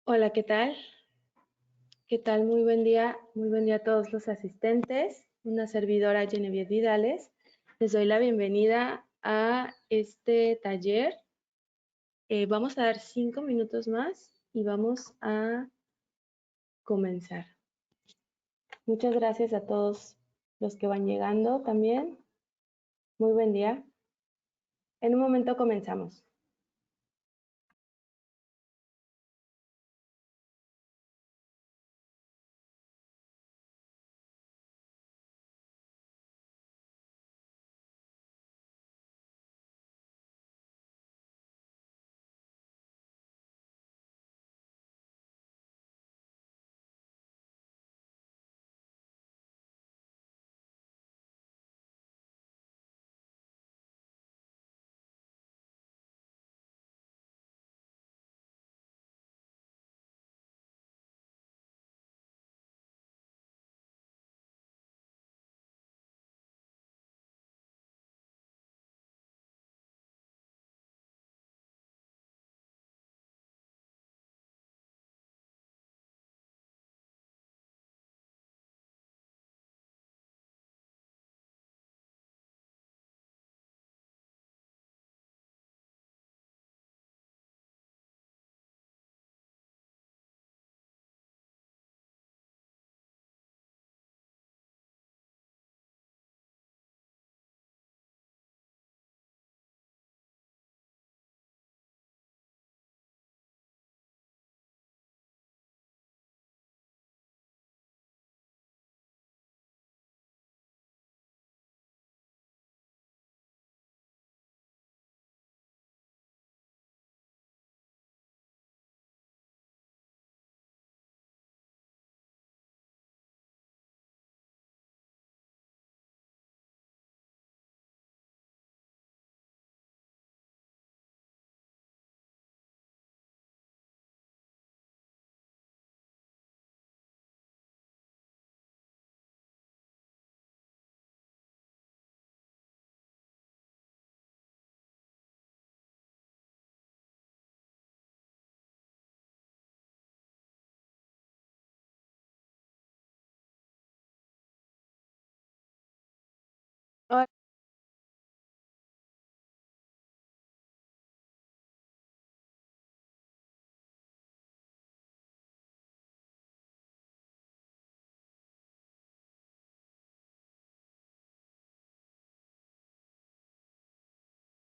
Hola, ¿qué tal? ¿Qué tal? Muy buen día a todos los asistentes. Una servidora Genevieve Vidales. Les doy la bienvenida a este taller. Vamos a dar 5 minutos más y vamos a comenzar. Muchas gracias a todos los que van llegando también. Muy buen día. En un momento comenzamos. Hola,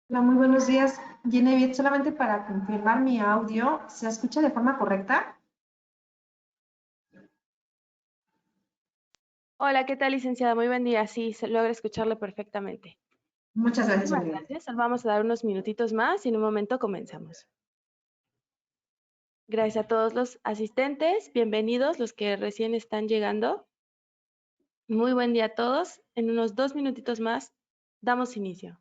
Hola, muy buenos días. Genevieve, solamente para confirmar mi audio, ¿se escucha de forma correcta? hola, ¿qué tal, licenciada? Muy buen día. Sí, se logra escucharle perfectamente. Muchas gracias, Muchísimas Genevieve. gracias. Vamos a dar unos minutitos más y en un momento comenzamos. Gracias a todos los asistentes. Bienvenidos los que recién están llegando. Muy buen día a todos. En unos 2 minutitos más damos inicio.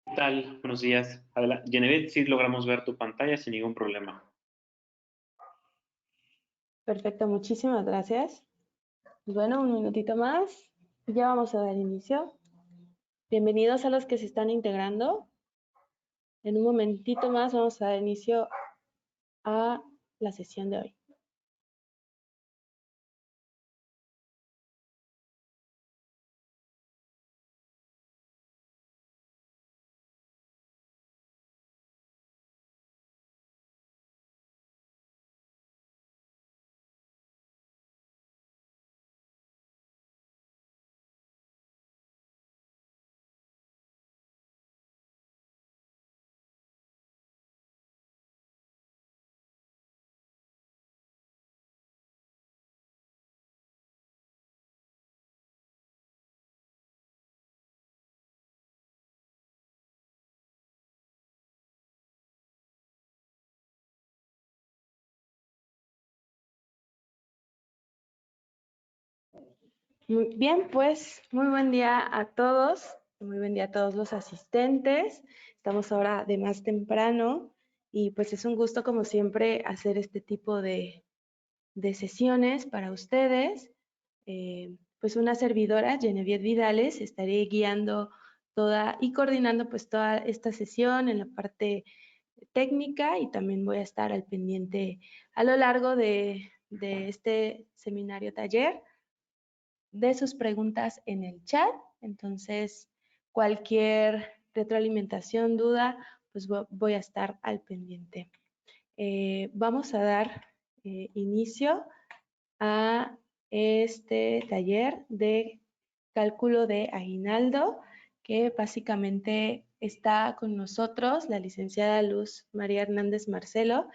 ¿Qué tal? Buenos días. Genevieve, sí logramos ver tu pantalla sin ningún problema. Perfecto, muchísimas gracias. Bueno, un minutito más. Ya vamos a dar inicio. Bienvenidos a los que se están integrando. En un momentito más vamos a dar inicio a la sesión de hoy. Muy bien, pues muy buen día a todos. Muy buen día a todos los asistentes. Estamos ahora de más temprano y pues es un gusto como siempre hacer este tipo de sesiones para ustedes. Pues una servidora, Genevieve Vidales, estaré guiando toda y coordinando pues toda esta sesión en la parte técnica y también voy a estar al pendiente a lo largo de este seminario taller de sus preguntas en el chat. Entonces, cualquier retroalimentación, duda, pues voy a estar al pendiente. Vamos a dar inicio a este taller de cálculo de aguinaldo, que básicamente está con nosotros la licenciada Luz María Hernández Marcelo,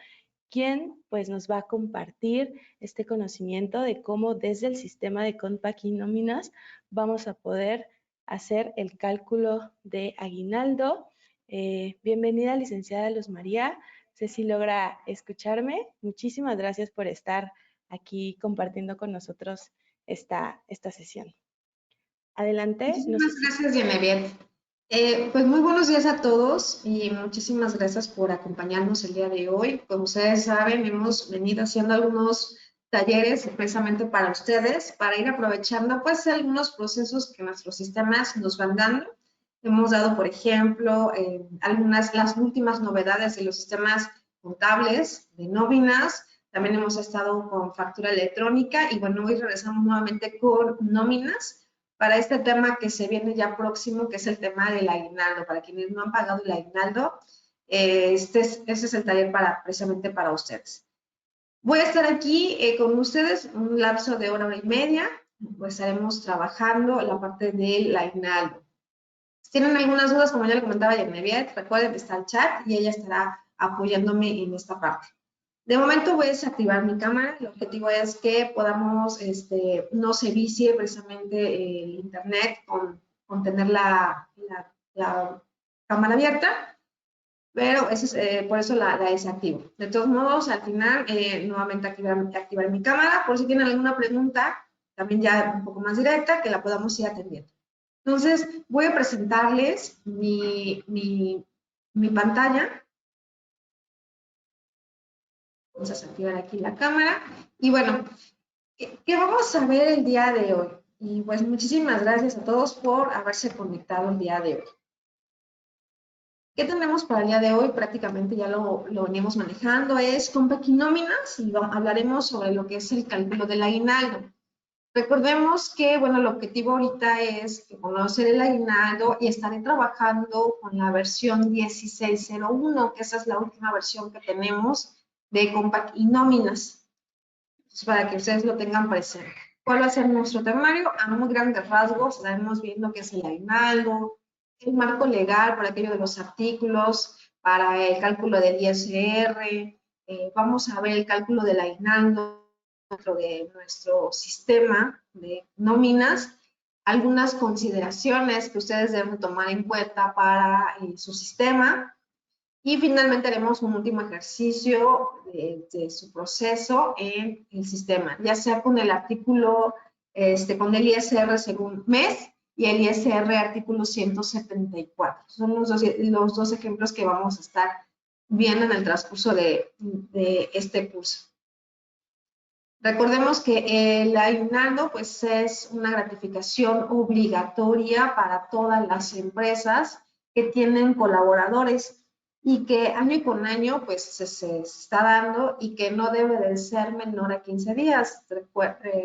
quien pues nos va a compartir este conocimiento de cómo desde el sistema de CONPAC y nóminas vamos a poder hacer el cálculo de aguinaldo. Bienvenida, licenciada Luz María. Sé si logra escucharme. Muchísimas gracias por estar aquí compartiendo con nosotros esta sesión. Adelante. Muchísimas gracias, Genevieve. Pues muy buenos días a todos y muchísimas gracias por acompañarnos el día de hoy. Como ustedes saben, hemos venido haciendo algunos talleres precisamente para ustedes, para ir aprovechando pues algunos procesos que nuestros sistemas nos van dando. Hemos dado, por ejemplo, las últimas novedades de los sistemas contables, de nóminas. También hemos estado con factura electrónica y bueno, hoy regresamos nuevamente con nóminas para este tema que se viene ya próximo, que es el tema del aguinaldo. Para quienes no han pagado el aguinaldo, este es el taller precisamente para ustedes. Voy a estar aquí con ustedes un lapso de hora y media, pues estaremos trabajando la parte del aguinaldo. Si tienen algunas dudas, como ya le comentaba Genevieve, recuerden que está el chat y ella estará apoyándome en esta parte. De momento voy a desactivar mi cámara. El objetivo es que podamos, no se vicie precisamente el internet con tener la cámara abierta, pero por eso la desactivo. De todos modos, al final, nuevamente activar mi cámara, por si tienen alguna pregunta, también ya un poco más directa, que la podamos ir atendiendo. Entonces, voy a presentarles mi pantalla. Vamos a desactivar aquí la cámara. Y bueno, ¿qué vamos a ver el día de hoy? Y pues muchísimas gracias a todos por haberse conectado el día de hoy. ¿Qué tenemos para el día de hoy? Prácticamente ya lo venimos manejando. Es CONPAC y nóminas y hablaremos sobre lo que es el cálculo del aguinaldo. Recordemos que, bueno, el objetivo ahorita es conocer el aguinaldo y estaré trabajando con la versión 16.01, que esa es la última versión que tenemos de CONPAC y nóminas. Entonces, para que ustedes lo tengan presente. ¿Cuál va a ser nuestro temario? A muy grandes rasgos, estaremos viendo qué es el aguinaldo, el marco legal para aquello de los artículos, para el cálculo del ISR, vamos a ver el cálculo del aguinaldo dentro de nuestro sistema de nóminas, algunas consideraciones que ustedes deben tomar en cuenta para su sistema. Y finalmente haremos un último ejercicio de su proceso en el sistema, ya sea con el artículo, con el ISR según mes y el ISR artículo 174. Son los dos ejemplos que vamos a estar viendo en el transcurso de este curso. Recordemos que el aguinaldo pues, es una gratificación obligatoria para todas las empresas que tienen colaboradores y que año con año pues se está dando y que no debe de ser menor a 15 días.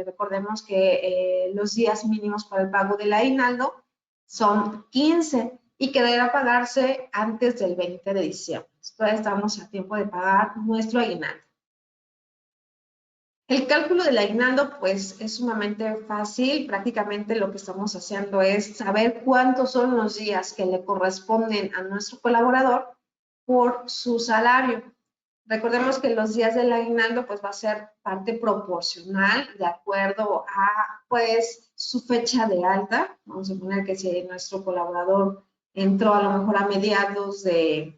Recordemos que los días mínimos para el pago del aguinaldo son 15 y que deberá pagarse antes del 20 de diciembre. Todavía estamos a tiempo de pagar nuestro aguinaldo. El cálculo del aguinaldo, pues, es sumamente fácil. Prácticamente lo que estamos haciendo es saber cuántos son los días que le corresponden a nuestro colaborador por su salario. Recordemos que los días del aguinaldo, pues, va a ser parte proporcional de acuerdo a, pues, su fecha de alta. Vamos a suponer que si nuestro colaborador entró a lo mejor a mediados del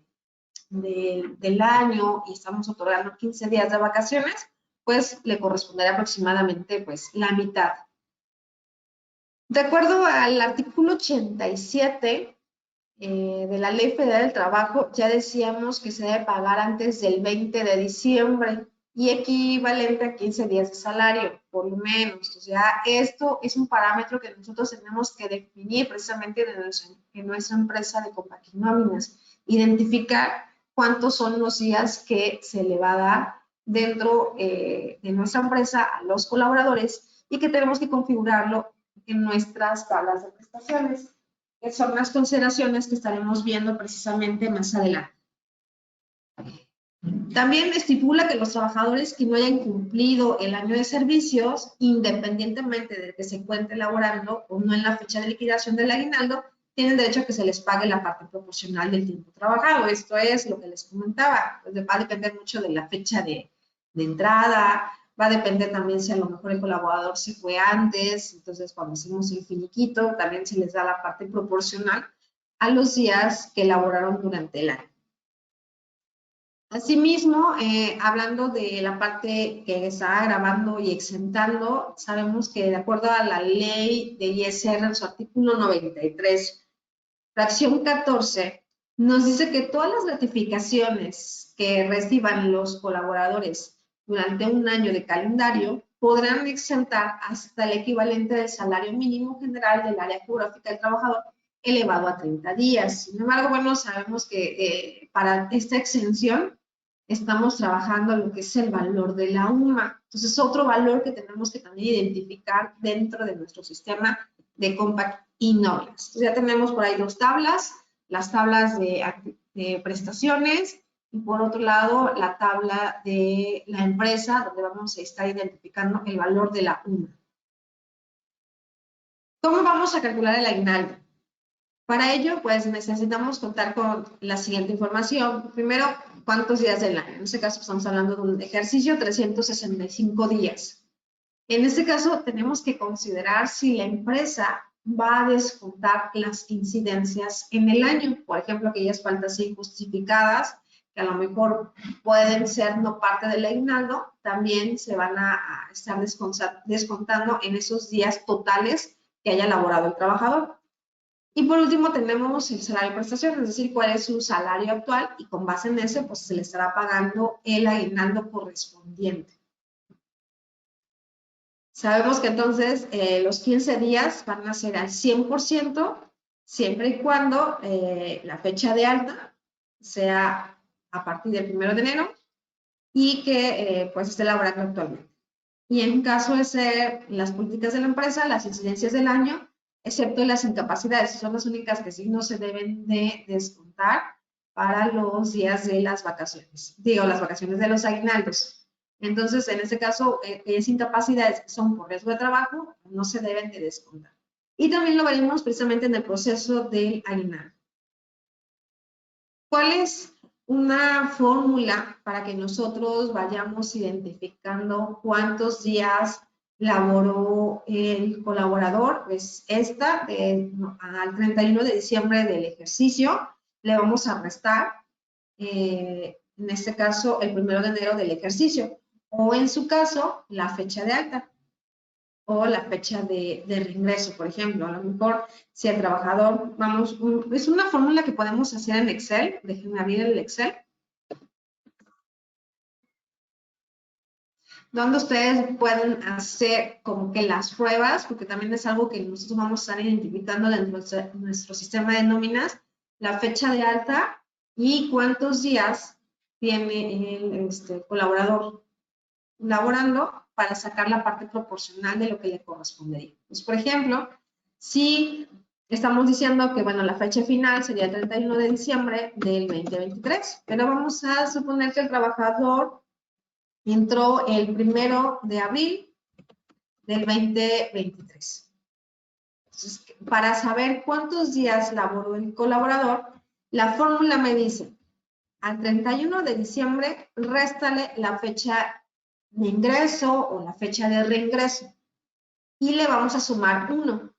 año y estamos otorgando 15 días de vacaciones, pues le corresponderá aproximadamente pues la mitad. De acuerdo al artículo 87 de la Ley Federal del Trabajo, ya decíamos que se debe pagar antes del 20 de diciembre y equivalente a 15 días de salario, por lo menos. O sea, esto es un parámetro que nosotros tenemos que definir precisamente en nuestra empresa de compartir nóminas. Identificar cuántos son los días que se le va a dar dentro de nuestra empresa a los colaboradores y que tenemos que configurarlo en nuestras tablas de prestaciones, que son las consideraciones que estaremos viendo precisamente más adelante. También estipula que los trabajadores que no hayan cumplido el año de servicios, independientemente de que se encuentre laborando o no en la fecha de liquidación del aguinaldo, tienen derecho a que se les pague la parte proporcional del tiempo trabajado. Esto es lo que les comentaba, pues va a depender mucho de la fecha de entrada, va a depender también si a lo mejor el colaborador se fue antes, entonces cuando hacemos el finiquito también se les da la parte proporcional a los días que laboraron durante el año. Asimismo, hablando de la parte que está grabando y exentando, sabemos que de acuerdo a la ley de ISR, en su artículo 93, fracción 14, nos dice que todas las gratificaciones que reciban los colaboradores durante un año de calendario podrán exentar hasta el equivalente del salario mínimo general del área geográfica del trabajador elevado a 30 días. Sin embargo, bueno, sabemos que para esta exención estamos trabajando lo que es el valor de la UMA. Entonces, otro valor que tenemos que también identificar dentro de nuestro sistema de Compact y nóminas. Ya tenemos por ahí dos tablas, las tablas de prestaciones y por otro lado la tabla de la empresa donde vamos a estar identificando el valor de la UMA. ¿Cómo vamos a calcular el aguinaldo? Para ello, pues necesitamos contar con la siguiente información. Primero, ¿cuántos días del año? En este caso estamos hablando de un ejercicio, 365 días. En este caso, tenemos que considerar si la empresa va a descontar las incidencias en el año. Por ejemplo, aquellas faltas injustificadas, que a lo mejor pueden ser no parte del aguinaldo, también se van a estar descontando en esos días totales que haya laborado el trabajador. Y por último tenemos el salario de prestación, es decir, cuál es su salario actual y con base en ese pues se le estará pagando el aguinaldo correspondiente. Sabemos que entonces los 15 días van a ser al 100% siempre y cuando la fecha de alta sea a partir del 1 de enero y que pues esté laborando actualmente. Y en caso de ser las políticas de la empresa, las incidencias del año, excepto las incapacidades, son las únicas que sí no se deben de descontar para los días de las vacaciones, digo, las vacaciones de los aguinaldos. Entonces, en este caso, aquellas incapacidades que son por riesgo de trabajo no se deben de descontar. Y también lo veremos precisamente en el proceso del aguinaldo. ¿Cuál es una fórmula para que nosotros vayamos identificando cuántos días laboró el colaborador? Pues esta, al 31 de diciembre del ejercicio, le vamos a restar, en este caso, el 1 de enero del ejercicio, o en su caso, la fecha de alta o la fecha de reingreso, por ejemplo. A lo mejor, si el trabajador, es una fórmula que podemos hacer en Excel. Déjenme abrir el Excel. Donde ustedes pueden hacer como que las pruebas, porque también es algo que nosotros vamos a estar identificando dentro de nuestro sistema de nóminas, la fecha de alta y cuántos días tiene el colaborador laborando para sacar la parte proporcional de lo que le correspondería. Pues, por ejemplo, si estamos diciendo que, bueno, la fecha final sería el 31 de diciembre del 2023, pero vamos a suponer que el trabajador entró el 1 de abril del 2023. Entonces, para saber cuántos días laboró el colaborador, la fórmula me dice, al 31 de diciembre, réstale la fecha de ingreso o la fecha de reingreso y le vamos a sumar 1,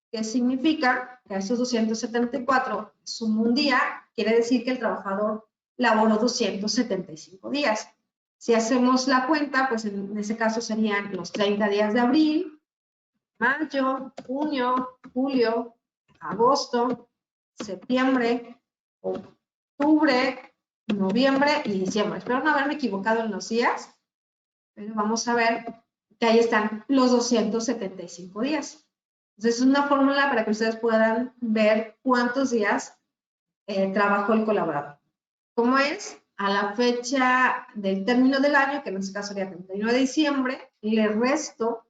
que significa que a esos 274 sumo un día, quiere decir que el trabajador laboró 275 días. Si hacemos la cuenta, pues en ese caso serían los 30 días de abril, mayo, junio, julio, agosto, septiembre, octubre, noviembre y diciembre. Espero no haberme equivocado en los días, pero vamos a ver que ahí están los 275 días. Entonces, es una fórmula para que ustedes puedan ver cuántos días trabajó el colaborador. ¿Cómo es? A la fecha del término del año, que en este caso sería 31 de diciembre, le resto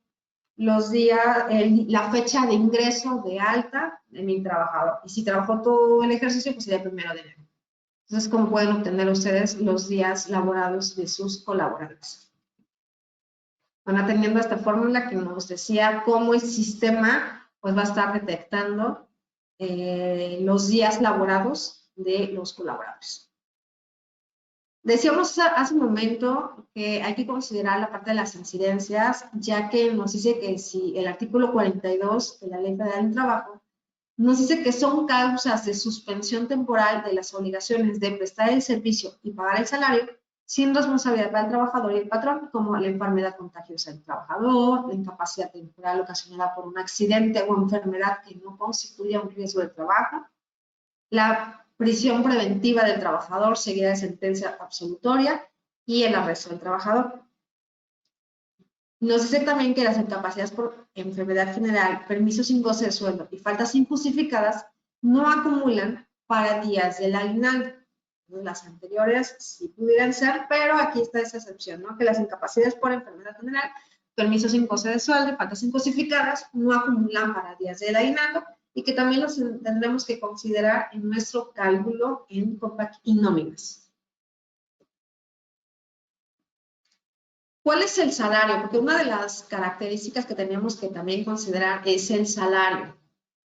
los días, la fecha de ingreso de alta de mi trabajador. Y si trabajó todo el ejercicio, pues sería 1 de enero. Entonces, ¿cómo pueden obtener ustedes los días laborados de sus colaboradores? Van atendiendo esta fórmula que nos decía cómo el sistema pues va a estar detectando los días laborados de los colaboradores. Decíamos hace un momento que hay que considerar la parte de las incidencias, ya que nos dice que si el artículo 42 de la Ley Federal del Trabajo nos dice que son causas de suspensión temporal de las obligaciones de prestar el servicio y pagar el salario, sin responsabilidad para el trabajador y el patrón, como la enfermedad contagiosa del trabajador, la incapacidad temporal ocasionada por un accidente o enfermedad que no constituya un riesgo de trabajo, la prisión preventiva del trabajador seguida de sentencia absolutoria y el arresto del trabajador. Nos dice también que las incapacidades por enfermedad general, permisos sin goce de sueldo y faltas injustificadas no acumulan para días del aguinaldo. Las anteriores sí pudieran ser, pero aquí está esa excepción, ¿no? Que las incapacidades por enfermedad general, permisos sin goce de sueldo y faltas injustificadas no acumulan para días del aguinaldo y que también los tendremos que considerar en nuestro cálculo en COPAC y nóminas. ¿Cuál es el salario? Porque una de las características que tenemos que también considerar es el salario.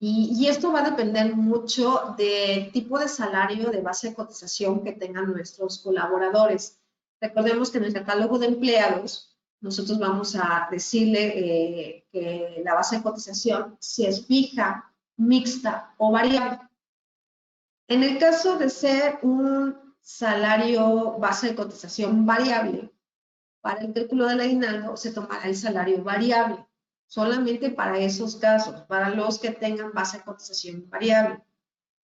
Y esto va a depender mucho del tipo de salario de base de cotización que tengan nuestros colaboradores. Recordemos que en el catálogo de empleados, nosotros vamos a decirle que la base de cotización, si es fija, mixta o variable. En el caso de ser un salario base de cotización variable, para el cálculo del aguinaldo se tomará el salario variable, solamente para esos casos, para los que tengan base de cotización variable.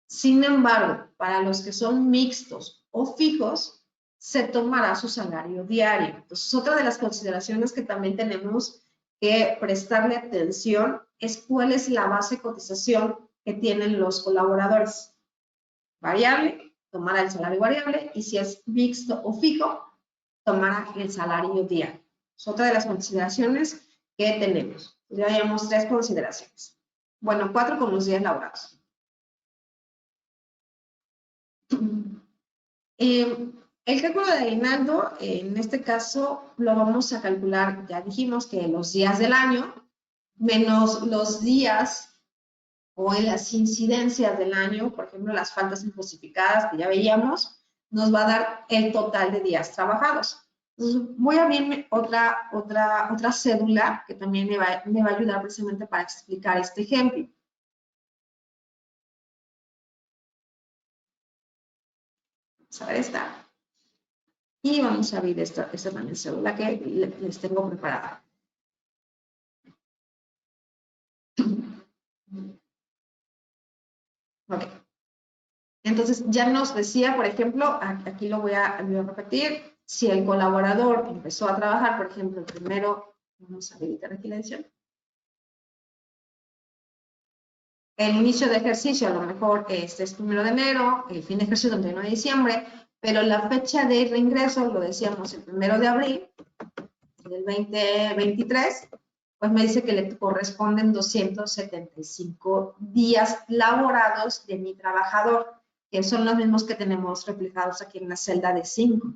Sin embargo, para los que son mixtos o fijos, se tomará su salario diario. Entonces, otra de las consideraciones que también tenemos que prestarle atención es cuál es la base de cotización que tienen los colaboradores. Variable, tomará el salario variable, y si es mixto o fijo, tomará el salario diario. Es otra de las consideraciones que tenemos. Ya llevamos 3 consideraciones. Bueno, 4 con los días laborados. El cálculo de aguinaldo, en este caso, lo vamos a calcular, ya dijimos que los días del año, menos los días o en las incidencias del año, por ejemplo, las faltas injustificadas que ya veíamos, nos va a dar el total de días trabajados. Entonces, voy a abrir otra cédula que también me va a ayudar precisamente para explicar este ejemplo. Vamos a ver esta. Y vamos a abrir esta también cédula que les tengo preparada. Ok. Entonces, ya nos decía, por ejemplo, aquí lo voy a repetir, si el colaborador empezó a trabajar, por ejemplo, el primero, vamos a habilitar aquí la edición. El inicio de ejercicio, a lo mejor este es 1 de enero, el fin de ejercicio 31 de diciembre, pero la fecha de reingreso, lo decíamos, el 1 de abril del 2023, pues me dice que le corresponden 275 días laborados de mi trabajador, que son los mismos que tenemos reflejados aquí en la celda de 5.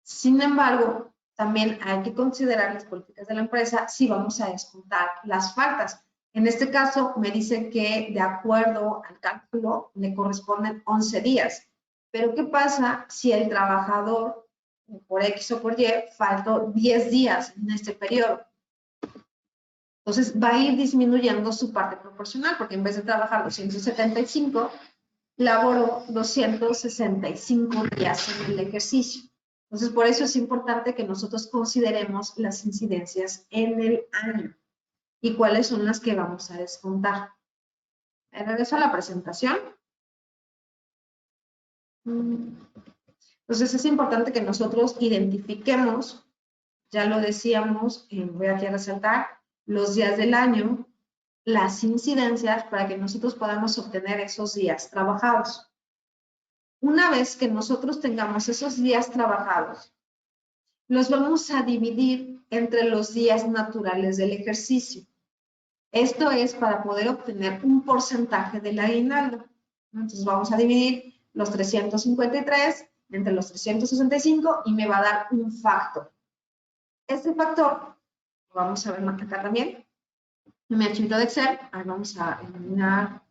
Sin embargo, también hay que considerar las políticas de la empresa si vamos a descontar las faltas. En este caso, me dice que de acuerdo al cálculo le corresponden 11 días. Pero, ¿qué pasa si el trabajador, por X o por Y, faltó 10 días en este periodo? Entonces, va a ir disminuyendo su parte proporcional, porque en vez de trabajar 275, laboró 265 días en el ejercicio. Entonces, por eso es importante que nosotros consideremos las incidencias en el año. y cuáles son las que vamos a descontar. Regreso a la presentación. Entonces es importante que nosotros identifiquemos, ya lo decíamos, voy aquí a resaltar, los días del año, las incidencias para que nosotros podamos obtener esos días trabajados. Una vez que nosotros tengamos esos días trabajados, los vamos a dividir entre los días naturales del ejercicio. Esto es para poder obtener un porcentaje del aguinaldo. Entonces vamos a dividir los 353 entre los 365 y me va a dar un factor. Este factor, lo vamos a ver acá también, en mi archivo de Excel, ahí vamos a eliminar.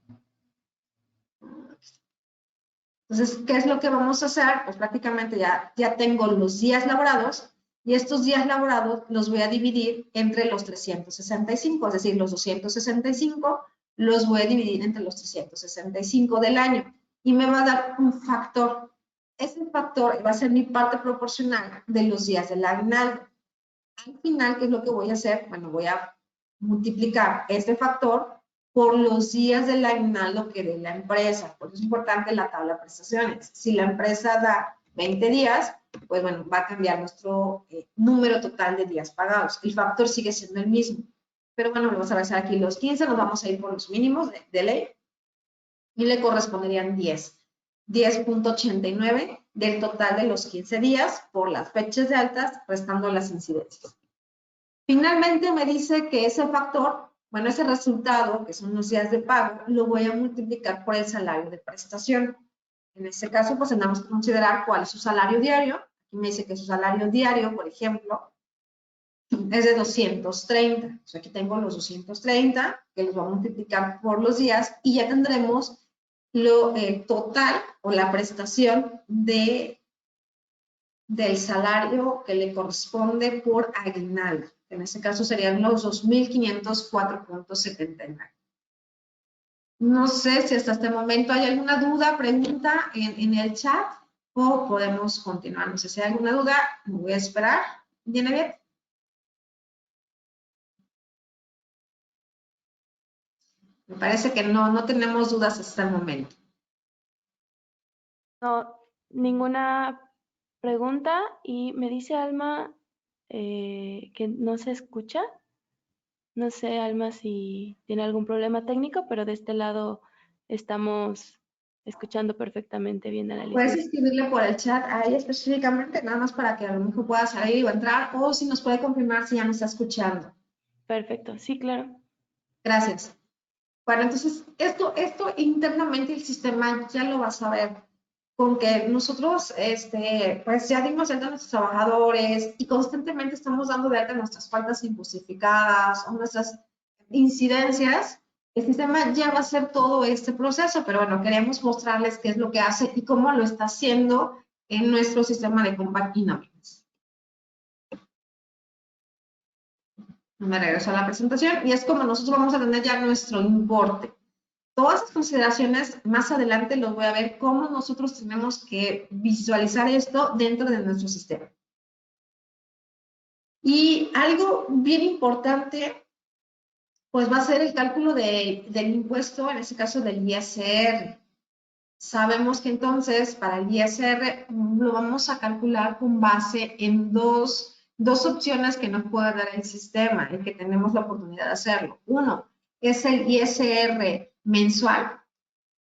Entonces, ¿qué es lo que vamos a hacer? Pues prácticamente ya tengo los días laborados y estos días laborados los voy a dividir entre los 365, es decir, los 265 los voy a dividir entre los 365 del año y me va a dar un factor. Ese factor va a ser mi parte proporcional de los días del aguinaldo. Al final, ¿qué es lo que voy a hacer? Bueno, voy a multiplicar este factor por los días del aguinaldo que dé la empresa. Por eso es importante la tabla de prestaciones. Si la empresa da 20 días, pues bueno, va a cambiar nuestro número total de días pagados. El factor sigue siendo el mismo. Pero bueno, vamos a hacer aquí los 15, nos vamos a ir por los mínimos de ley y le corresponderían 10. 10.89 del total de los 15 días por las fechas de altas, restando las incidencias. Finalmente me dice que ese factor, bueno, ese resultado, que son los días de pago, lo voy a multiplicar por el salario de prestación. En este caso, pues tenemos que considerar cuál es su salario diario. Aquí me dice que su salario diario, por ejemplo, es de 230. Entonces aquí tengo los 230, que los voy a multiplicar por los días y ya tendremos lo total o la prestación del salario que le corresponde por aguinaldo. En este caso serían los 2.504.79. No sé si hasta este momento hay alguna duda, pregunta en el chat o podemos continuar. No sé si hay alguna duda, me voy a esperar. ¿Viene bien? Me parece que no tenemos dudas hasta el momento. No, ninguna pregunta. Y me dice Alma que no se escucha. No sé, Alma, si tiene algún problema técnico, pero de este lado estamos escuchando perfectamente bien a la Puedes licenciada. escribirle por el chat a ella específicamente, nada más para que a lo mejor pueda salir o entrar, o si nos puede confirmar si ya nos está escuchando. Perfecto, sí, claro. Gracias. Bueno, entonces, esto internamente el sistema ya lo va a saber, con que nosotros, pues ya dimos de alta a nuestros trabajadores y constantemente estamos dando de alta nuestras faltas injustificadas o nuestras incidencias. El sistema ya va a hacer todo este proceso, pero bueno, queremos mostrarles qué es lo que hace y cómo lo está haciendo en nuestro sistema de Compact Innovations. Me regreso a la presentación y es como nosotros vamos a tener ya nuestro importe. Todas las consideraciones más adelante los voy a ver cómo nosotros tenemos que visualizar esto dentro de nuestro sistema. Y algo bien importante, pues va a ser el cálculo del impuesto, en este caso del ISR. Sabemos que entonces para el ISR lo vamos a calcular con base en dos opciones que nos puede dar el sistema y que tenemos la oportunidad de hacerlo. Uno es el ISR mensual,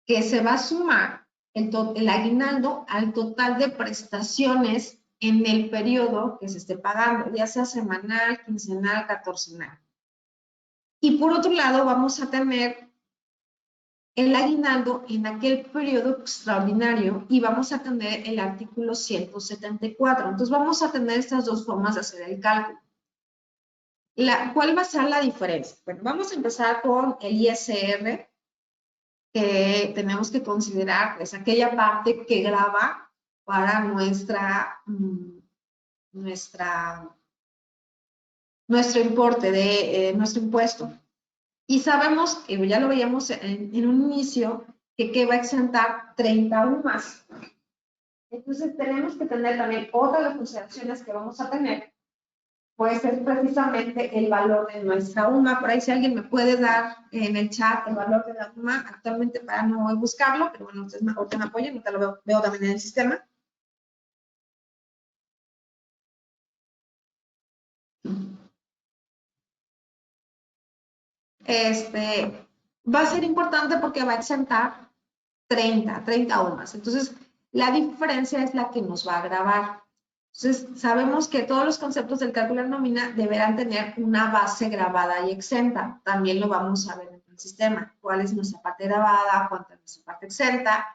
que se va a sumar el aguinaldo al total de prestaciones en el periodo que se esté pagando, ya sea semanal, quincenal, catorcenal. Y por otro lado, vamos a tener el aguinaldo en aquel periodo extraordinario y vamos a tener el artículo 174. Entonces, vamos a tener estas dos formas de hacer el cálculo. ¿Cuál va a ser la diferencia? Bueno, vamos a empezar con el ISR, que tenemos que considerar es aquella parte que grava para nuestro importe de nuestro impuesto. Y sabemos, que ya lo veíamos en un inicio, que va a exentar 30 UMAS. Entonces tenemos que tener también otras de las consideraciones que vamos a tener, pues es precisamente el valor de nuestra UMA. Por ahí si alguien me puede dar en el chat el valor de la UMA actualmente para no buscarlo, pero bueno, ustedes ahorita me apoyan, ahorita lo veo también en el sistema. Va a ser importante porque va a exentar 30 UMAs. Entonces, la diferencia es la que nos va a grabar. Entonces, sabemos que todos los conceptos del cálculo de nómina deberán tener una base grabada y exenta. También lo vamos a ver en el sistema. ¿Cuál es nuestra parte grabada? ¿Cuánta es nuestra parte exenta?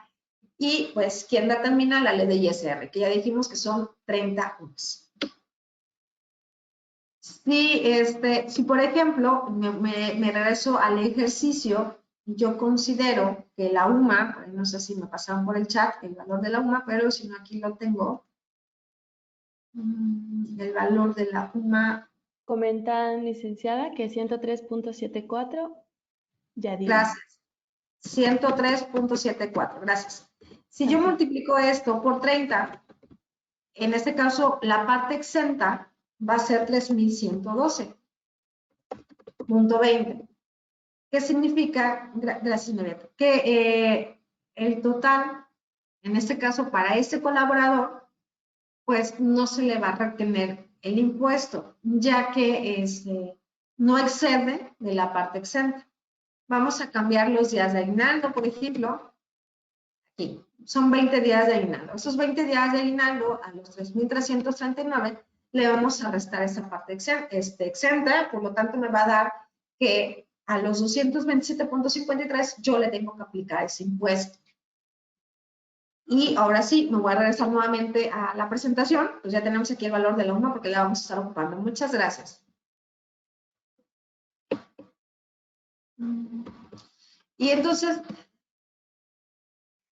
Y, pues, ¿quién determina? La ley de ISR, que ya dijimos que son 30 UMAs. Si por ejemplo, me regreso al ejercicio, yo considero que la UMA, no sé si me pasaron por el chat el valor de la UMA, pero si no aquí lo tengo, el valor de la UMA. Comentan, licenciada, que 103.74, ya di. Gracias. 103.74, gracias. Si yo multiplico esto por 30, en este caso la parte exenta va a ser 3.112.20. ¿Qué significa? Gracias, Neveto. Que el total, en este caso para este colaborador, pues no se le va a retener el impuesto, ya que no excede de la parte exenta. Vamos a cambiar los días de aguinaldo, por ejemplo. Aquí, son 20 días de aguinaldo. Esos 20 días de aguinaldo a los 3.339 le vamos a restar esa parte exenta, por lo tanto me va a dar que a los 227.53 yo le tengo que aplicar ese impuesto. Y ahora sí, me voy a regresar nuevamente a la presentación. Pues ya tenemos aquí el valor de la UMA porque la vamos a estar ocupando. Muchas gracias. Y entonces,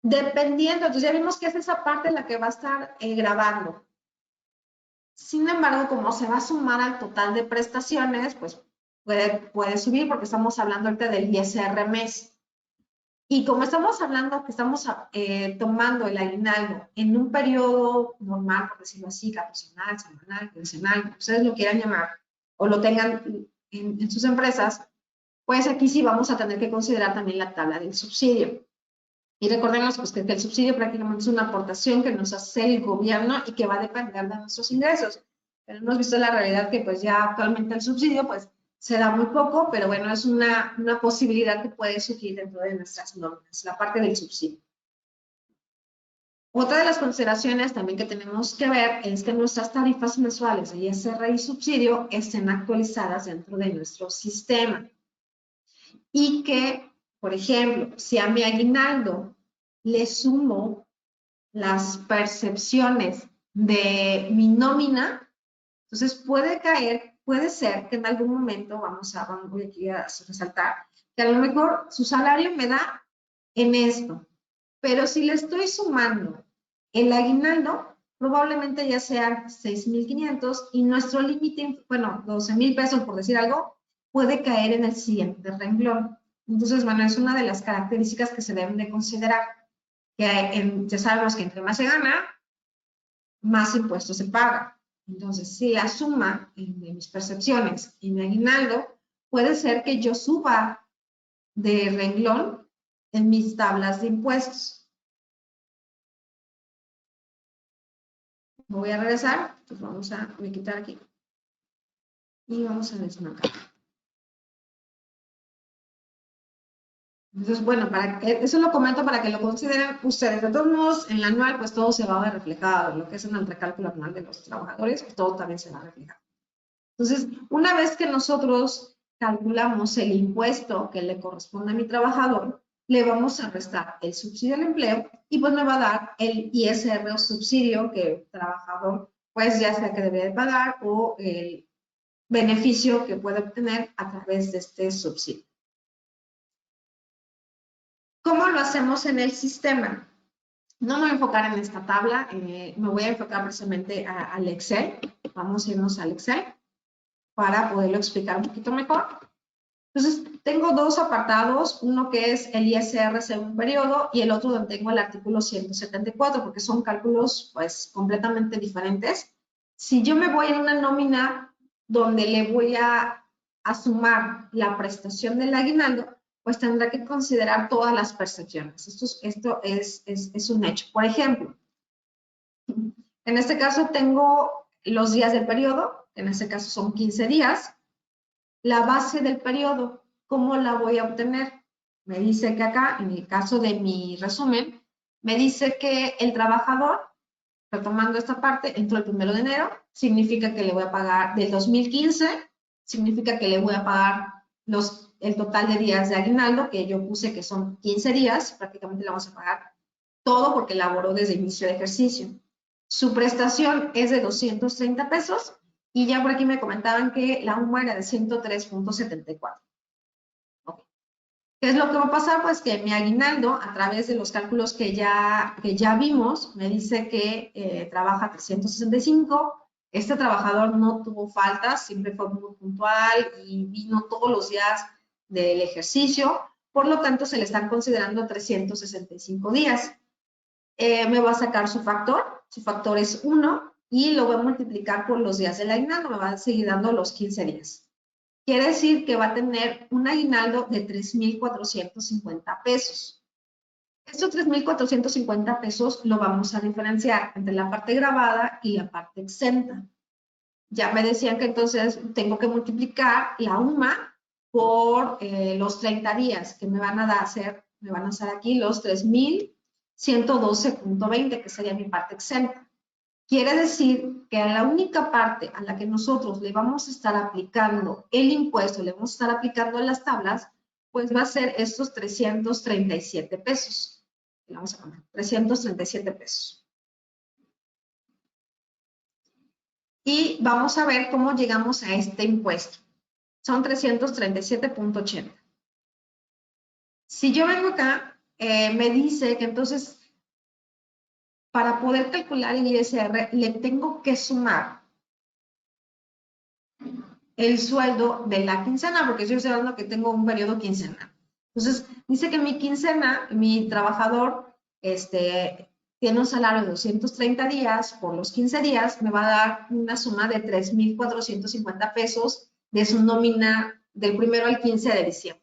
dependiendo, entonces ya vimos que es esa parte la que va a estar grabando. Sin embargo, como se va a sumar al total de prestaciones, pues puede subir porque estamos hablando ahorita del ISR mes. Y como estamos hablando que estamos tomando el aguinaldo en un periodo normal, por decirlo así, catorcenal, semanal, quincenal, como ustedes lo quieran llamar, o lo tengan en sus empresas, pues aquí sí vamos a tener que considerar también la tabla del subsidio. Y recordemos pues, que el subsidio prácticamente es una aportación que nos hace el gobierno y que va a depender de nuestros ingresos. Pero hemos visto la realidad que pues ya actualmente el subsidio pues se da muy poco, pero bueno, es una posibilidad que puede surgir dentro de nuestras normas, la parte del subsidio. Otra de las consideraciones también que tenemos que ver es que nuestras tarifas mensuales de ISR y subsidio estén actualizadas dentro de nuestro sistema. Y que, por ejemplo, si a mi aguinaldo le sumo las percepciones de mi nómina, entonces puede ser que en algún momento, voy aquí a resaltar, que a lo mejor su salario me da en esto, pero si le estoy sumando el aguinaldo, probablemente ya sean 6,500 y nuestro límite, bueno, 12,000 pesos por decir algo, puede caer en el siguiente renglón. Entonces, bueno, es una de las características que se deben de considerar, que ya sabemos que entre más se gana, más impuestos se pagan. Entonces, si la suma de mis percepciones y mi aguinaldo, puede ser que yo suba de renglón en mis tablas de impuestos. Voy a regresar, pues voy a quitar aquí. Y vamos a desmarcar. Entonces, bueno, eso lo comento para que lo consideren ustedes. De todos modos, en la anual, pues todo se va a ver reflejado. Lo que es en el recálculo anual de los trabajadores, pues todo también se va a reflejar. Entonces, una vez que nosotros calculamos el impuesto que le corresponde a mi trabajador, le vamos a restar el subsidio al empleo y pues me va a dar el ISR o subsidio que el trabajador, pues ya sea que debería de pagar o el beneficio que puede obtener a través de este subsidio. ¿Cómo lo hacemos en el sistema? No me voy a enfocar en esta tabla, me voy a enfocar precisamente al Excel. Vamos a irnos al Excel para poderlo explicar un poquito mejor. Entonces, tengo dos apartados, uno que es el ISR según periodo y el otro donde tengo el artículo 174, porque son cálculos pues completamente diferentes. Si yo me voy en una nómina donde le voy a sumar la prestación del aguinaldo, pues tendrá que considerar todas las percepciones. Esto es un hecho. Por ejemplo, en este caso tengo los días del periodo, en este caso son 15 días. La base del periodo, ¿cómo la voy a obtener? Me dice que acá, en el caso de mi resumen, me dice que el trabajador, retomando esta parte, entró el 1 de enero, significa que le voy a pagar del 2015, significa que le voy a pagar el total de días de aguinaldo, que yo puse que son 15 días, prácticamente le vamos a pagar todo porque laboró desde inicio de ejercicio. Su prestación es de 230 pesos y ya por aquí me comentaban que la UMA era de 103.74. Okay. ¿Qué es lo que va a pasar? Pues que mi aguinaldo, a través de los cálculos que ya vimos, me dice que trabaja 365. Este trabajador no tuvo faltas, siempre fue muy puntual y vino todos los días del ejercicio. Por lo tanto, se le están considerando 365 días. Me va a sacar su factor es 1 y lo voy a multiplicar por los días del aguinaldo, me va a seguir dando los 15 días. Quiere decir que va a tener un aguinaldo de 3,450 pesos. Estos 3,450 pesos lo vamos a diferenciar entre la parte grabada y la parte exenta. Ya me decían que entonces tengo que multiplicar la UMA por los 30 días que me van a hacer aquí los 3,112.20, que sería mi parte exenta. Quiere decir que a la única parte a la que nosotros le vamos a estar aplicando el impuesto, le vamos a estar aplicando las tablas, pues va a ser estos 337 pesos. Vamos a poner 337 pesos. Y vamos a ver cómo llegamos a este impuesto. Son 337.80. Si yo vengo acá, me dice que entonces para poder calcular el ISR le tengo que sumar el sueldo de la quincena, porque yo estoy hablando que tengo un periodo quincenal. Entonces, dice que mi quincena, mi trabajador, tiene un salario de 230 días, por los 15 días me va a dar una suma de 3,450 pesos de su nómina del 1 al 15 de diciembre.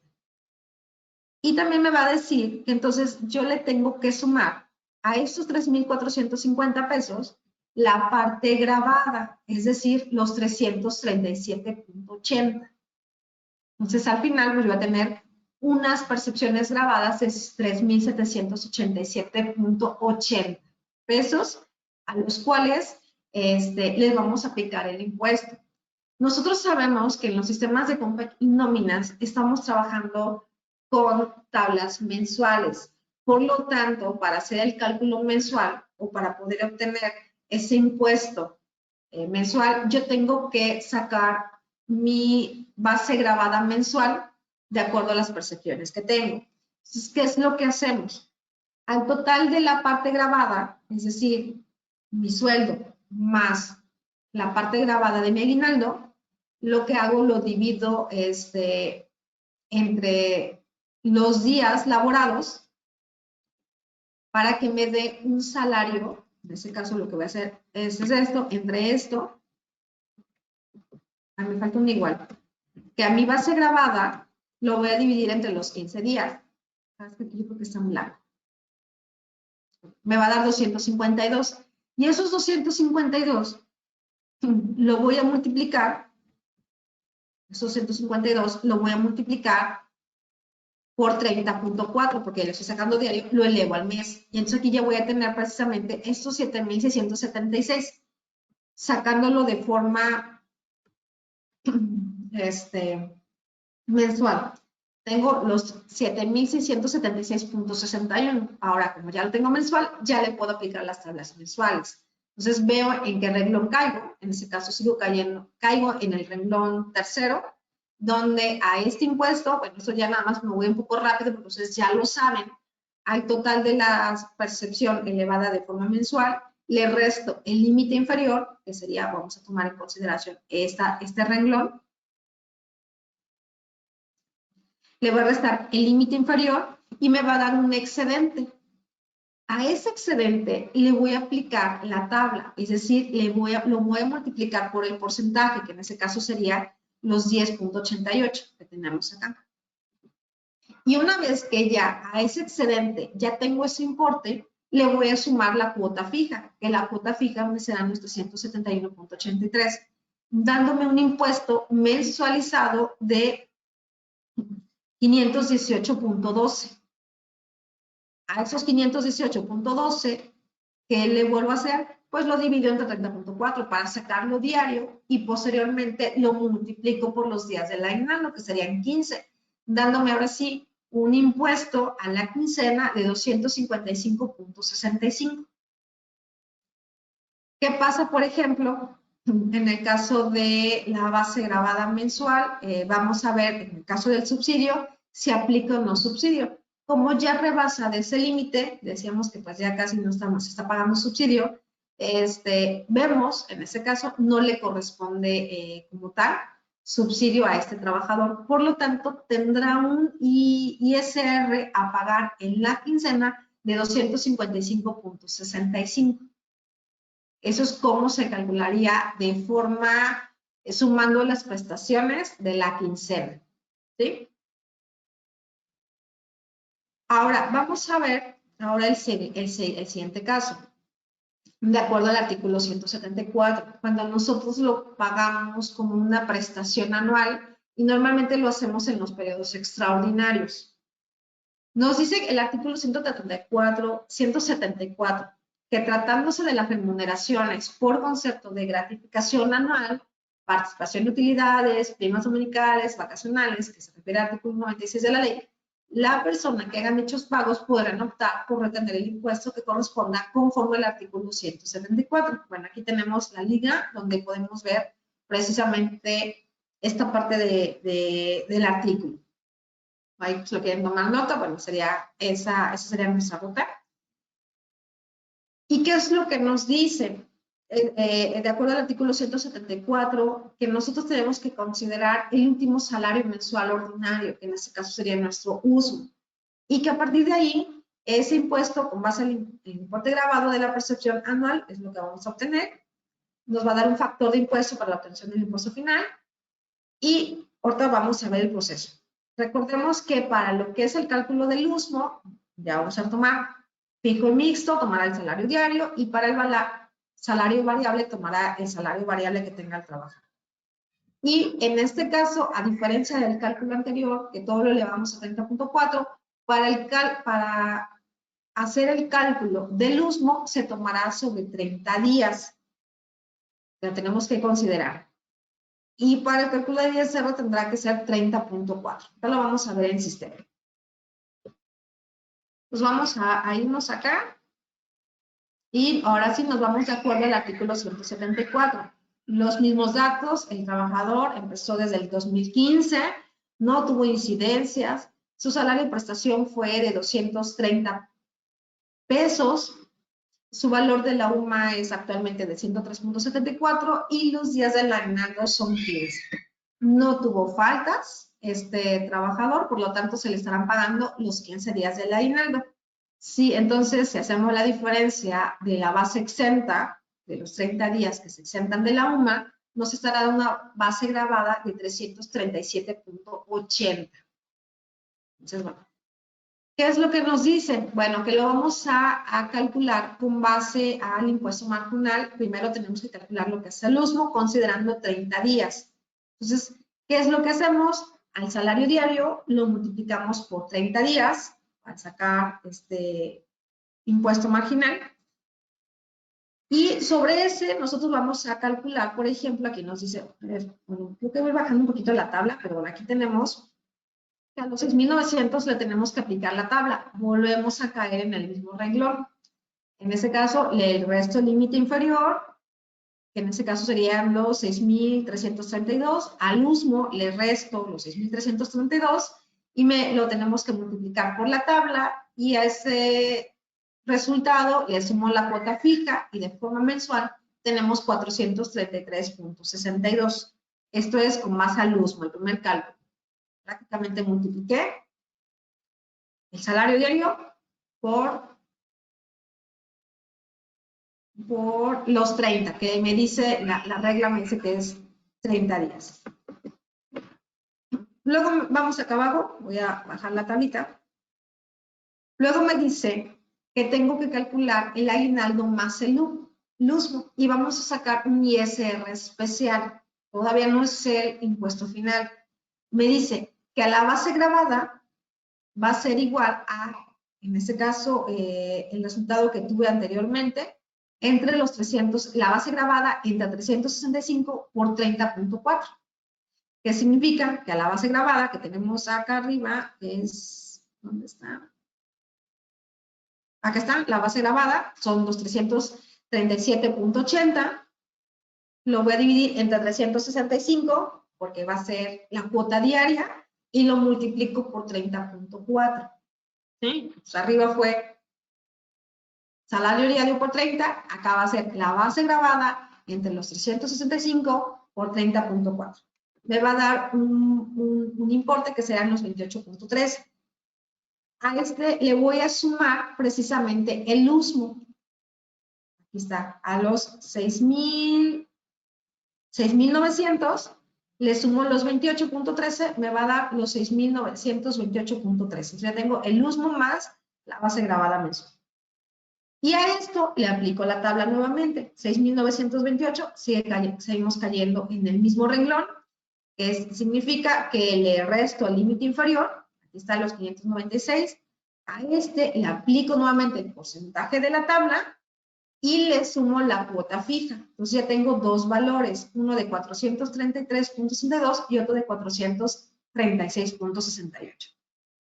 Y también me va a decir que entonces yo le tengo que sumar a estos 3,450 pesos la parte grabada, es decir, los 337.80. Entonces, al final, pues, voy a tener unas percepciones grabadas de 3,787.80 pesos, a los cuales les vamos a aplicar el impuesto. Nosotros sabemos que en los sistemas de compra y nóminas estamos trabajando con tablas mensuales. Por lo tanto, para hacer el cálculo mensual o para poder obtener ese impuesto mensual, yo tengo que sacar mi base grabada mensual de acuerdo a las percepciones que tengo. Entonces, ¿qué es lo que hacemos? Al total de la parte grabada, es decir, mi sueldo más la parte grabada de mi aguinaldo, lo que hago lo divido entre los días laborados para que me dé un salario. En este caso lo que voy a hacer es esto, entre esto, me falta un igual, que a mi base grabada lo voy a dividir entre los 15 días. Aquí yo creo que está muy largo. Me va a dar 252. Y esos 252 lo voy a multiplicar, esos 152 lo voy a multiplicar por 30.4, porque lo estoy sacando diario, lo elevo al mes. Y entonces aquí ya voy a tener precisamente estos 7,676, sacándolo de forma mensual. Tengo los 7,676.61. Ahora, como ya lo tengo mensual, ya le puedo aplicar las tablas mensuales. Entonces veo en qué renglón caigo. En este caso caigo en el renglón tercero, donde a este impuesto, bueno, esto ya nada más me voy un poco rápido, porque ustedes ya lo saben, al total de la percepción elevada de forma mensual, le resto el límite inferior, que sería, vamos a tomar en consideración este renglón, le voy a restar el límite inferior y me va a dar un excedente. A ese excedente le voy a aplicar la tabla, es decir, lo voy a multiplicar por el porcentaje, que en ese caso sería los 10.88 que tenemos acá. Y una vez que ya a ese excedente ya tengo ese importe, le voy a sumar la cuota fija, que la cuota fija me será nuestro 171.83, dándome un impuesto mensualizado de 518.12. A esos 518.12, ¿qué le vuelvo a hacer? Pues lo divido entre 30.4 para sacarlo diario y posteriormente lo multiplico por los días del aguinaldo, que serían 15, dándome ahora sí un impuesto a la quincena de 255.65. ¿Qué pasa, por ejemplo, en el caso de la base grabada mensual? Vamos a ver, en el caso del subsidio, si aplica o no subsidio. Como ya rebasa de ese límite, decíamos que pues ya casi no se está pagando subsidio, vemos, en ese caso, no le corresponde como tal subsidio a este trabajador. Por lo tanto, tendrá un ISR a pagar en la quincena de 255.65. Eso es cómo se calcularía de forma sumando las prestaciones de la quincena, ¿sí? Ahora, vamos a ver ahora el siguiente caso. De acuerdo al artículo 174, cuando nosotros lo pagamos como una prestación anual y normalmente lo hacemos en los periodos extraordinarios. Nos dice el artículo 174, que tratándose de las remuneraciones por concepto de gratificación anual, participación de utilidades, primas dominicales, vacacionales, que se refiere al artículo 96 de la ley, la persona que hagan dichos pagos podrán optar por retener el impuesto que corresponda conforme al artículo 174. Bueno, aquí tenemos la liga donde podemos ver precisamente esta parte del artículo. Ahí pues, lo quieren tomar nota, bueno, esa sería nuestra ruta. ¿Y qué es lo que nos dice? De acuerdo al artículo 174, que nosotros tenemos que considerar el último salario mensual ordinario, que en este caso sería nuestro uso, y que a partir de ahí, ese impuesto, con base al importe grabado de la percepción anual, es lo que vamos a obtener, nos va a dar un factor de impuesto para la obtención del impuesto final, y ahorita vamos a ver el proceso. Recordemos que para lo que es el cálculo del USMO, ya vamos a tomar fijo y mixto, tomará el salario diario, y para el salario variable, tomará el salario variable que tenga el trabajador. Y en este caso, a diferencia del cálculo anterior, que todo lo elevamos a 30.4, para hacer el cálculo del USMO se tomará sobre 30 días. Lo tenemos que considerar. Y para el cálculo de ISR tendrá que ser 30.4. Ahora lo vamos a ver en sistema. Pues vamos a irnos acá. Y ahora sí nos vamos de acuerdo al artículo 174. Los mismos datos, el trabajador empezó desde el 2015, no tuvo incidencias, su salario de prestación fue de 230 pesos, su valor de la UMA es actualmente de 103.74 y los días del aguinaldo son 15. No tuvo faltas este trabajador, por lo tanto se le estarán pagando los 15 días del aguinaldo. Sí, entonces si hacemos la diferencia de la base exenta, de los 30 días que se exentan de la UMA, nos estará dando una base grabada de 337.80. Entonces, bueno, ¿qué es lo que nos dicen? Bueno, que lo vamos a calcular con base al impuesto marginal. Primero tenemos que calcular lo que es el USMO, considerando 30 días. Entonces, ¿qué es lo que hacemos? Al salario diario lo multiplicamos por 30 días para sacar este impuesto marginal. Y sobre ese nosotros vamos a calcular, por ejemplo, aquí nos dice, bueno, creo que voy bajando un poquito la tabla, pero bueno, aquí tenemos que a los 6.900 le tenemos que aplicar la tabla. Volvemos a caer en el mismo renglón. En ese caso, el resto límite inferior, que en ese caso serían los 6.332. Al USMO le resto los 6.332 y lo tenemos que multiplicar por la tabla y a ese resultado le sumo la cuota fija y de forma mensual tenemos 433.62. Esto es con más al USMO, el primer cálculo. Prácticamente multipliqué el salario diario por por los 30, que me dice, la regla me dice que es 30 días. Luego vamos acá abajo, voy a bajar la tablita. Luego me dice que tengo que calcular el aguinaldo más el LUSMO y vamos a sacar un ISR especial. Todavía no es el impuesto final. Me dice que a la base gravada va a ser igual a, en este caso, el resultado que tuve anteriormente, entre los 300, la base gravada entre 365 por 30.4. ¿Qué significa? Que a la base gravada que tenemos acá arriba es, ¿dónde está? Acá está, la base gravada, son los 337.80. Lo voy a dividir entre 365, porque va a ser la cuota diaria, y lo multiplico por 30.4. ¿Sí? Pues arriba fue salario diario por 30, acá va a ser la base gravada entre los 365 por 30.4. Me va a dar un importe que serán los 28.3. A este le voy a sumar precisamente el LUSMO. Aquí está, a los 6.900 le sumo los 28.13, me va a dar los 6.928.13. Entonces ya tengo el LUSMO más la base gravada mensual. Y a esto le aplico la tabla nuevamente, 6.928, seguimos cayendo en el mismo renglón, que significa que le resto el límite inferior, aquí están los 596, a este le aplico nuevamente el porcentaje de la tabla y le sumo la cuota fija. Entonces ya tengo dos valores, uno de 433.62 y otro de 436.68.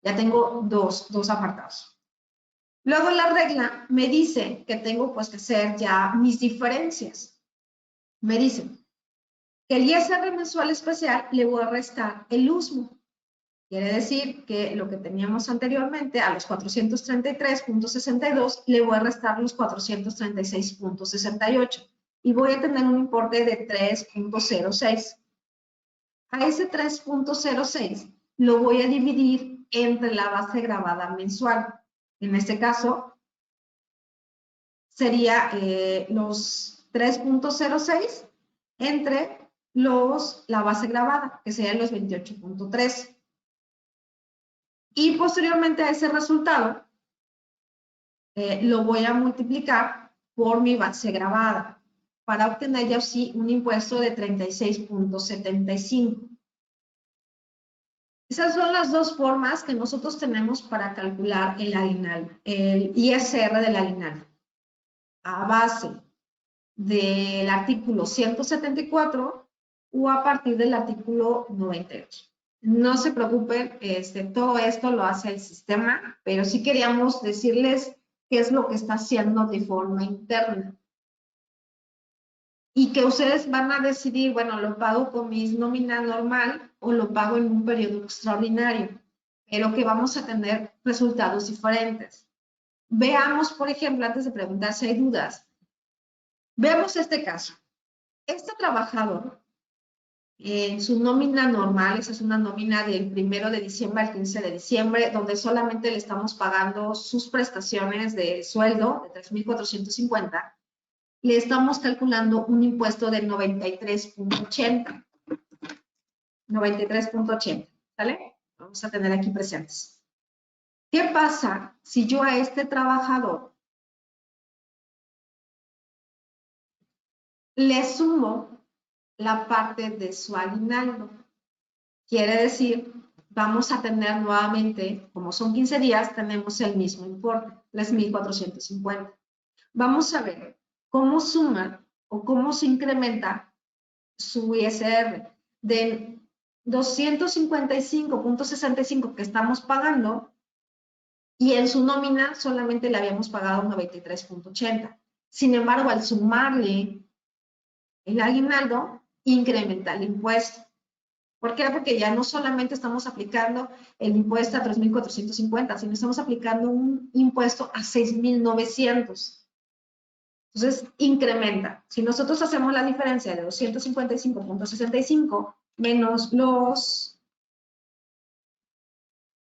Ya tengo dos apartados. Luego la regla me dice que tengo pues que hacer ya mis diferencias. Me dice que el ISR mensual especial le voy a restar el LUSMO. Quiere decir que lo que teníamos anteriormente a los 433.62 le voy a restar los 436.68 y voy a tener un importe de 3.06. A ese 3.06 lo voy a dividir entre la base gravada mensual. En este caso sería los 3.06 entre la base gravada, que serían los 28.3. Y posteriormente a ese resultado, lo voy a multiplicar por mi base gravada para obtener ya sí un impuesto de 36.75. Esas son las dos formas que nosotros tenemos para calcular el aguinaldo, el ISR del aguinaldo. A base del artículo 174 o a partir del artículo 98. No se preocupen, todo esto lo hace el sistema, pero sí queríamos decirles qué es lo que está haciendo de forma interna. Y que ustedes van a decidir, bueno, lo pago con mi nómina normal o lo pago en un periodo extraordinario, pero que vamos a tener resultados diferentes. Veamos, por ejemplo, antes de preguntar si hay dudas, veamos este caso. Este trabajador, en su nómina normal, esa es una nómina del 1 de diciembre al 15 de diciembre, donde solamente le estamos pagando sus prestaciones de sueldo de 3.450, le estamos calculando un impuesto de 93.80. 93.80, ¿sale? Vamos a tener aquí presentes. ¿Qué pasa si yo a este trabajador le sumo la parte de su aguinaldo? Quiere decir, vamos a tener nuevamente, como son 15 días, tenemos el mismo importe, 3.450. Vamos a ver cómo suma o cómo se incrementa su ISR de 255.65 que estamos pagando y en su nómina solamente le habíamos pagado 93.80. Sin embargo, al sumarle el aguinaldo, incrementa el impuesto. ¿Por qué? Porque ya no solamente estamos aplicando el impuesto a 3.450, sino estamos aplicando un impuesto a 6.900. Entonces, incrementa. Si nosotros hacemos la diferencia de 255.65 menos los...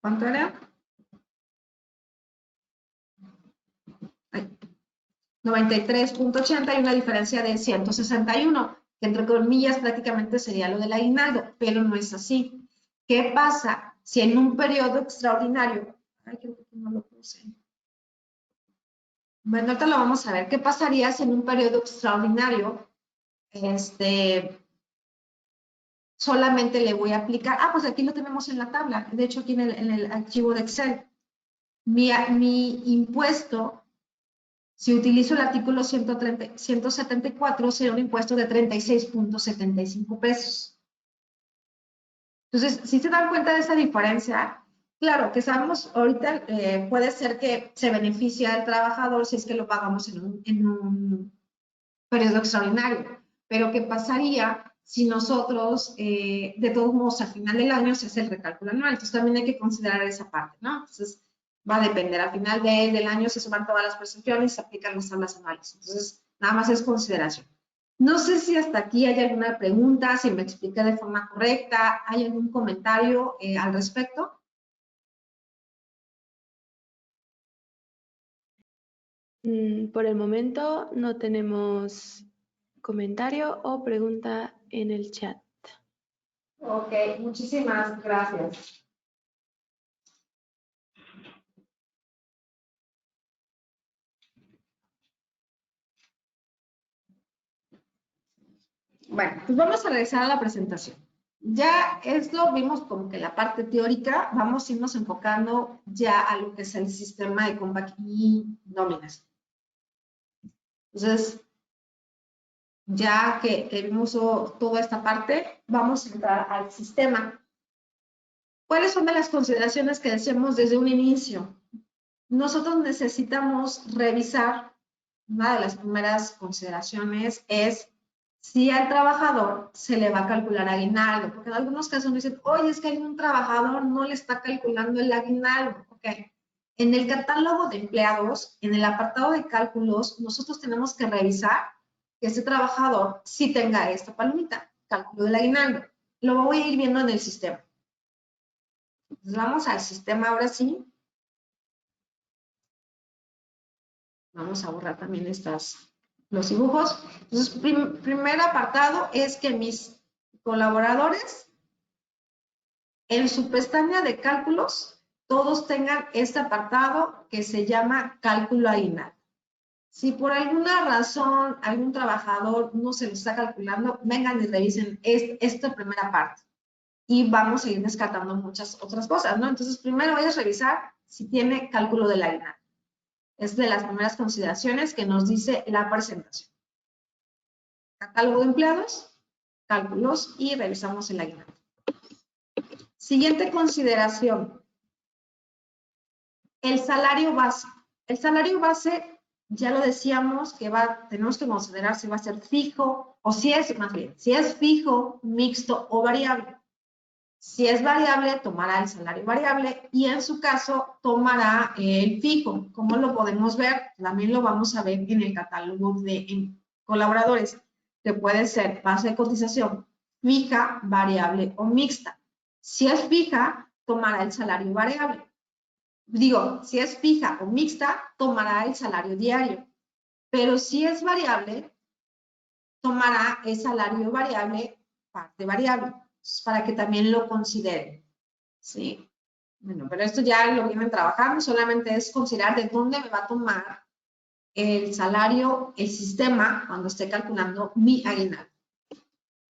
¿Cuánto era? 93.80 y una diferencia de 161, que entre comillas prácticamente sería lo del aguinaldo, pero no es así. ¿Qué pasa si en un periodo extraordinario, ay, creo que no lo puse. Bueno, ahorita lo vamos a ver. ¿Qué pasaría si en un periodo extraordinario solamente le voy a aplicar? Ah, pues aquí lo tenemos en la tabla. De hecho, aquí en el archivo de Excel. Mi impuesto, si utilizo el artículo 174, será un impuesto de 36.75 pesos. Entonces, si se dan cuenta de esa diferencia, claro, que sabemos ahorita puede ser que se beneficie al trabajador si es que lo pagamos en un periodo extraordinario, pero ¿qué pasaría si nosotros, de todos modos, al final del año se hace el recálculo anual? Entonces también hay que considerar esa parte, ¿no? Entonces va a depender, al final del año se suman todas las prestaciones y se aplican las tablas anuales. Entonces, nada más es consideración. No sé si hasta aquí hay alguna pregunta, si me expliqué de forma correcta, ¿hay algún comentario al respecto? Por el momento no tenemos comentario o pregunta en el chat. Ok, muchísimas gracias. Bueno, pues vamos a regresar a la presentación. Ya esto vimos como que la parte teórica, vamos a irnos enfocando ya a lo que es el sistema de Compact y nóminas. Entonces, ya que vimos toda esta parte, vamos a entrar al sistema. ¿Cuáles son de las consideraciones que decíamos desde un inicio? Nosotros necesitamos revisar, una de las primeras consideraciones es si al trabajador se le va a calcular aguinaldo, porque en algunos casos dicen, oye, es que hay un trabajador no le está calculando el aguinaldo. Okay. En el catálogo de empleados, en el apartado de cálculos, nosotros tenemos que revisar que ese trabajador sí tenga esta palomita, cálculo del aguinaldo. Lo voy a ir viendo en el sistema. Entonces vamos al sistema ahora sí. Vamos a borrar también los dibujos. Entonces, primer apartado es que mis colaboradores en su pestaña de cálculos todos tengan este apartado que se llama cálculo aguinaldo. Si por alguna razón algún trabajador no se lo está calculando, vengan y revisen esta primera parte. Y vamos a ir descartando muchas otras cosas, ¿no? Entonces, primero voy a revisar si tiene cálculo del aguinaldo. Es de las primeras consideraciones que nos dice la presentación. Catálogo de empleados, cálculos y revisamos el aguinaldo. Siguiente consideración. El salario base. El salario base, ya lo decíamos, que tenemos que considerar si va a ser fijo o si es, más bien, si es fijo, mixto o variable. Si es variable, tomará el salario variable y en su caso tomará el fijo. ¿Cómo lo podemos ver? También lo vamos a ver en el catálogo de colaboradores, que puede ser base de cotización fija, variable o mixta. Si es fija, tomará el salario variable. Digo, si es fija o mixta, tomará el salario diario. Pero si es variable, tomará el salario variable, parte variable, para que también lo consideren. ¿Sí? Bueno, pero esto ya lo vienen trabajando, solamente es considerar de dónde me va a tomar el salario, el sistema, cuando esté calculando mi aguinaldo.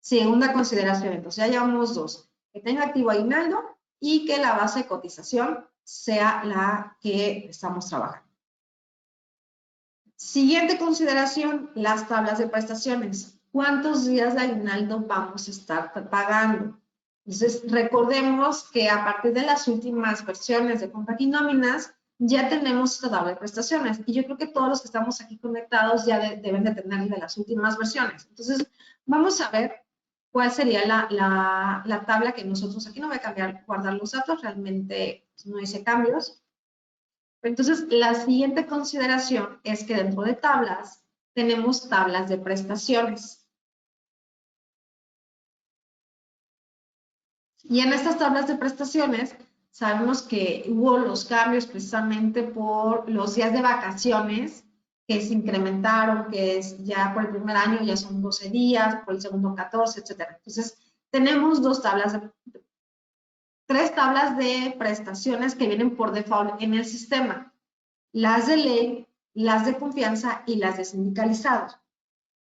Segunda consideración, entonces ya llevamos dos, que tenga activo aguinaldo y que la base de cotización sea la que estamos trabajando. Siguiente consideración, las tablas de prestaciones. ¿Cuántos días de aguinaldo vamos a estar pagando? Entonces, recordemos que a partir de las últimas versiones de Compact y Nóminas, ya tenemos esta tabla de prestaciones. Y yo creo que todos los que estamos aquí conectados ya deben de tener de las últimas versiones. Entonces, vamos a ver cuál sería la tabla que nosotros, aquí no voy a cambiar, guardar los datos, realmente no hice cambios. Entonces, la siguiente consideración es que dentro de tablas tenemos tablas de prestaciones. Y en estas tablas de prestaciones sabemos que hubo los cambios precisamente por los días de vacaciones que se incrementaron, que es ya por el primer año ya son 12 días, por el segundo 14, etcétera. Entonces, tenemos tres tablas de prestaciones que vienen por default en el sistema. Las de ley, las de confianza y las de sindicalizados.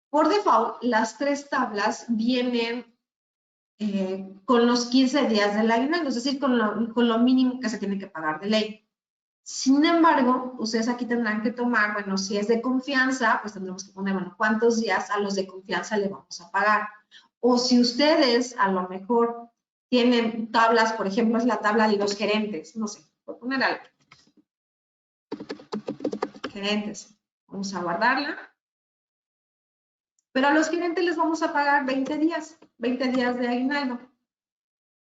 Por default, las tres tablas vienen con los 15 días del aguinaldo, es decir, con lo mínimo que se tiene que pagar de ley. Sin embargo, ustedes aquí tendrán que tomar, bueno, si es de confianza, pues tendremos que poner, bueno, cuántos días a los de confianza le vamos a pagar. O si ustedes a lo mejor tienen tablas, por ejemplo, es la tabla de los gerentes, no sé, voy a poner algo. Gerentes, vamos a guardarla. Pero a los gerentes les vamos a pagar 20 días de aguinaldo.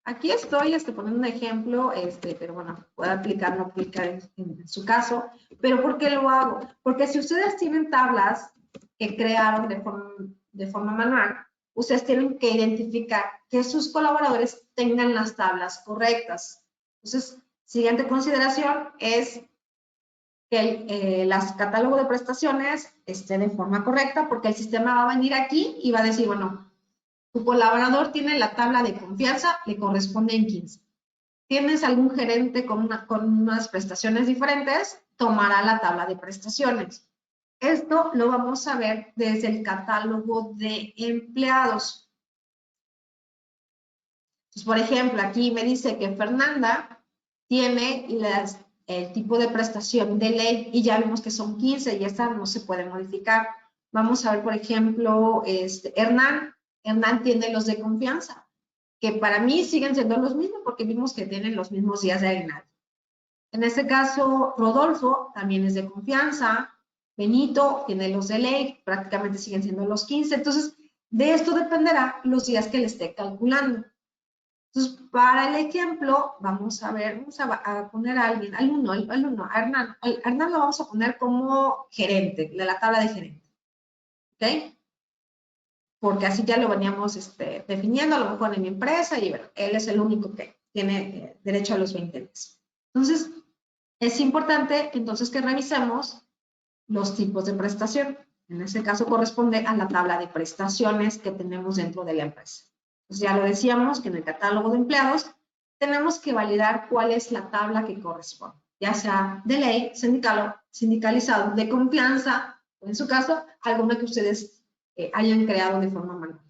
Aquí estoy poniendo un ejemplo, pero bueno, puede aplicar, no aplicar en su caso. ¿Pero por qué lo hago? Porque si ustedes tienen tablas que crearon de forma manual, ustedes tienen que identificar que sus colaboradores tengan las tablas correctas. Entonces, siguiente consideración es que el catálogo de prestaciones esté de forma correcta, porque el sistema va a venir aquí y va a decir, bueno, tu colaborador tiene la tabla de confianza, le corresponde en 15. ¿Tienes algún gerente con unas prestaciones diferentes? Tomará la tabla de prestaciones. Esto lo vamos a ver desde el catálogo de empleados. Entonces, por ejemplo, aquí me dice que Fernanda tiene el tipo de prestación de ley y ya vimos que son 15 y esta no se puede modificar. Vamos a ver, por ejemplo, Hernán tiene los de confianza, que para mí siguen siendo los mismos porque vimos que tienen los mismos días de aguinaldo. En este caso, Rodolfo también es de confianza, Benito tiene los de ley, prácticamente siguen siendo los 15. Entonces, de esto dependerá los días que le esté calculando. Entonces, para el ejemplo, vamos a ver, vamos a poner a alguien, a Hernán lo vamos a poner como gerente, de la tabla de gerente. ¿Ok? Porque así ya lo veníamos definiendo, a lo mejor en mi empresa, y bueno, él es el único que tiene derecho a los 20 días. Entonces, es importante entonces que revisemos los tipos de prestación. En este caso corresponde a la tabla de prestaciones que tenemos dentro de la empresa. Entonces, ya lo decíamos que en el catálogo de empleados tenemos que validar cuál es la tabla que corresponde, ya sea de ley, sindicalizado, de confianza, o en su caso, alguna que ustedes hayan creado de forma manual.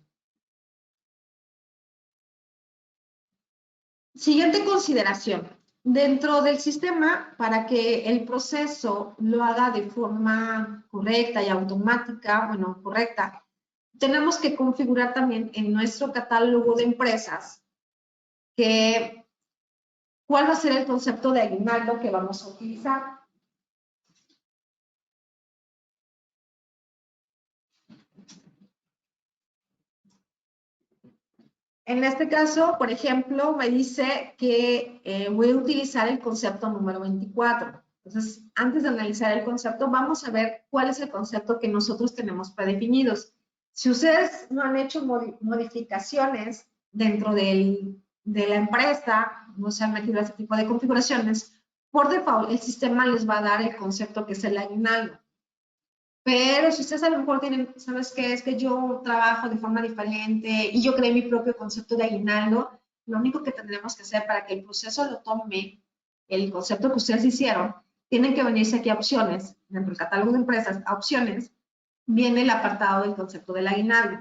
Siguiente consideración. Dentro del sistema, para que el proceso lo haga de forma correcta y automática, bueno, correcta, tenemos que configurar también en nuestro catálogo de empresas cuál va a ser el concepto de aguinaldo que vamos a utilizar. En este caso, por ejemplo, me dice que voy a utilizar el concepto número 24. Entonces, antes de analizar el concepto, vamos a ver cuál es el concepto que nosotros tenemos predefinidos. Si ustedes no han hecho modificaciones dentro de la empresa, no se han metido a este tipo de configuraciones, por default el sistema les va a dar el concepto que es el aguinaldo. Pero si ustedes a lo mejor tienen, ¿sabes qué? Es que yo trabajo de forma diferente y yo creé mi propio concepto de aguinaldo, lo único que tendremos que hacer para que el proceso lo tome, el concepto que ustedes hicieron, tienen que venirse aquí a opciones, dentro del catálogo de empresas, a opciones, viene el apartado del concepto del aguinaldo.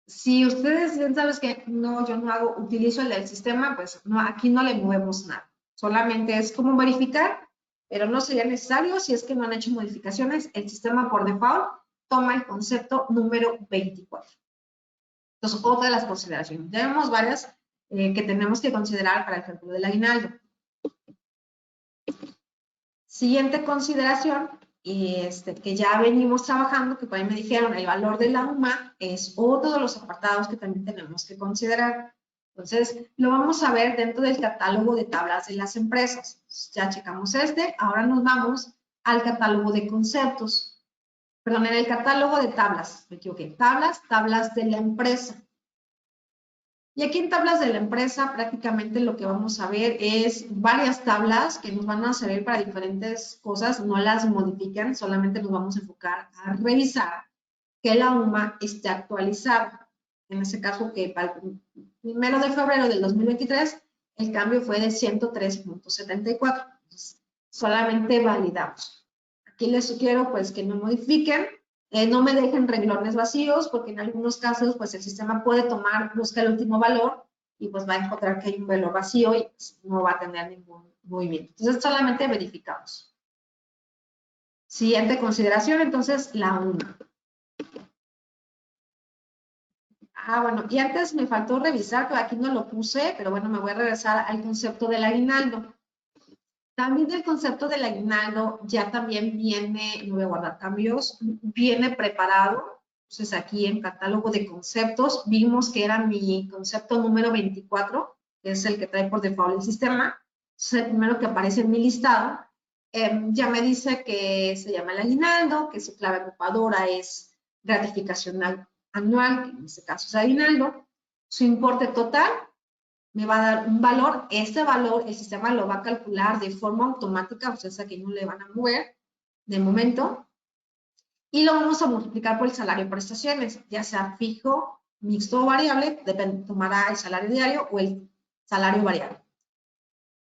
Si ustedes dicen, ¿sabes qué? No, yo no utilizo el del sistema, pues no, aquí no le movemos nada. Solamente es como verificar, pero no sería necesario si es que no han hecho modificaciones. El sistema por default toma el concepto número 24. Entonces, otra de las consideraciones. Ya vemos varias que tenemos que considerar para el cálculo del aguinaldo. Siguiente consideración, que ya venimos trabajando, que por ahí me dijeron, el valor de la UMA es otro de los apartados que también tenemos que considerar. Entonces, lo vamos a ver dentro del catálogo de tablas de las empresas. Ya checamos ahora nos vamos al catálogo de conceptos. Perdón, en el catálogo de tablas, me equivoqué. Tablas de la empresa. Y aquí en tablas de la empresa prácticamente lo que vamos a ver es varias tablas que nos van a servir para diferentes cosas, no las modifican, solamente nos vamos a enfocar a revisar que la UMA esté actualizada. En ese caso que para el 1 de febrero del 2023 el cambio fue de 103.74. Solamente validamos. Aquí les sugiero pues que no modifiquen, no me dejen renglones vacíos, porque en algunos casos pues el sistema puede busca el último valor y pues va a encontrar que hay un valor vacío y pues, no va a tener ningún movimiento. Entonces solamente verificamos. Siguiente consideración, entonces la UMA. Bueno, y antes me faltó revisar, que aquí no lo puse, pero bueno, me voy a regresar al concepto del aguinaldo. También el concepto del aguinaldo ya también viene, no voy a guardar cambios, viene preparado. Entonces aquí en catálogo de conceptos vimos que era mi concepto número 24, que es el que trae por default el sistema. Es el primero que aparece en mi listado. Ya me dice que se llama el aguinaldo, que su clave ocupadora es gratificación anual, que en este caso es aguinaldo. Su importe total me va a dar un valor. Este valor el sistema lo va a calcular de forma automática, o sea que no le van a mover de momento. Y lo vamos a multiplicar por el salario de prestaciones, ya sea fijo, mixto o variable, tomará el salario diario o el salario variable.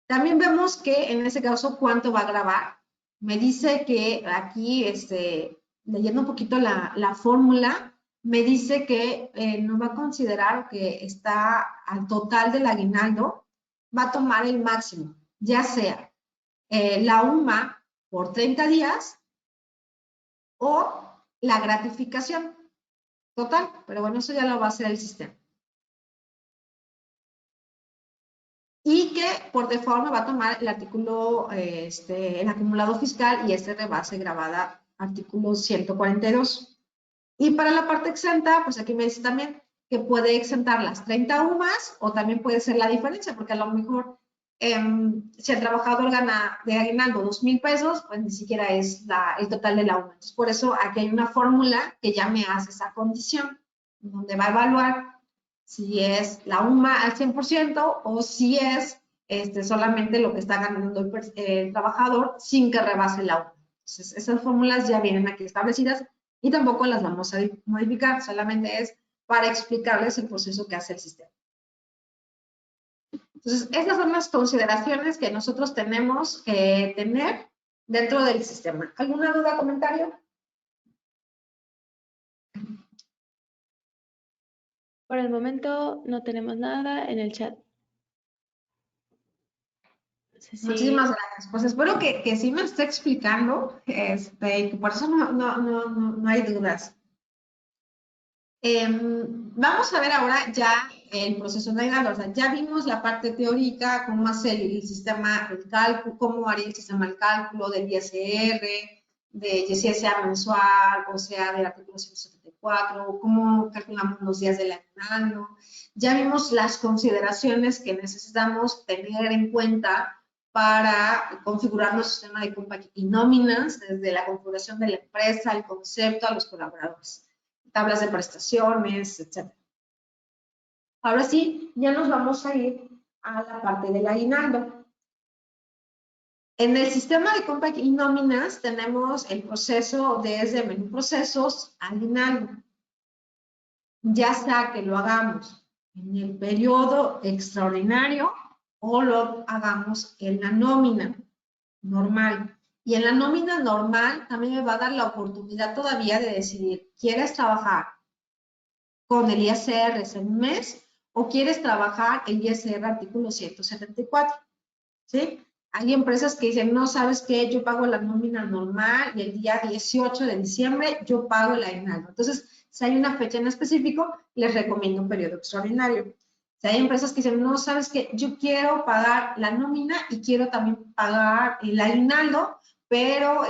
También vemos que en ese caso cuánto va a grabar. Me dice que aquí, leyendo un poquito la fórmula, me dice que no va a considerar que está al total del aguinaldo, va a tomar el máximo, ya sea la UMA por 30 días o la gratificación total, pero bueno, eso ya lo va a hacer el sistema. Y que por default me va a tomar el artículo, el acumulado fiscal y rebase grabada artículo 142. Y para la parte exenta, pues aquí me dice también que puede exentar las 30 UMAS o también puede ser la diferencia, porque a lo mejor si el trabajador gana de aguinaldo 2,000 pesos, pues ni siquiera es el total de la UMA. Entonces, por eso aquí hay una fórmula que ya me hace esa condición, donde va a evaluar si es la UMA al 100% o si es solamente lo que está ganando el trabajador sin que rebase la UMA. Entonces, esas fórmulas ya vienen aquí establecidas y tampoco las vamos a modificar, solamente es para explicarles el proceso que hace el sistema. Entonces, estas son las consideraciones que nosotros tenemos que tener dentro del sistema. ¿Alguna duda o comentario? Por el momento no tenemos nada en el chat. No sé si... Muchísimas gracias. Pues espero que sí me esté explicando, que por eso no hay dudas. Vamos a ver ahora ya el proceso de aguinaldo. O sea, ya vimos la parte teórica, cómo hace el sistema el cálculo, cómo haría el sistema el cálculo del ISR, de CSA mensual, o sea, del artículo 174, cómo calculamos los días del aguinaldo. Ya vimos las consideraciones que necesitamos tener en cuenta para configurar nuestro sistema de compra y nóminas, desde la configuración de la empresa, el concepto, a los colaboradores, tablas de prestaciones, etc. Ahora sí, ya nos vamos a ir a la parte del aguinaldo. En el sistema de compra y nóminas tenemos el proceso desde menú procesos aguinaldo. Ya sea que lo hagamos en el periodo extraordinario o lo hagamos en la nómina normal. Y en la nómina normal también me va a dar la oportunidad todavía de decidir, ¿quieres trabajar con el ISR en un mes o quieres trabajar el ISR artículo 174? ¿Sí? Hay empresas que dicen, no, ¿sabes qué? Yo pago la nómina normal y el día 18 de diciembre yo pago el aguinaldo. Entonces, si hay una fecha en específico, les recomiendo un periodo extraordinario. Si hay empresas que dicen, no, ¿sabes qué? Yo quiero pagar la nómina y quiero también pagar el aguinaldo, pero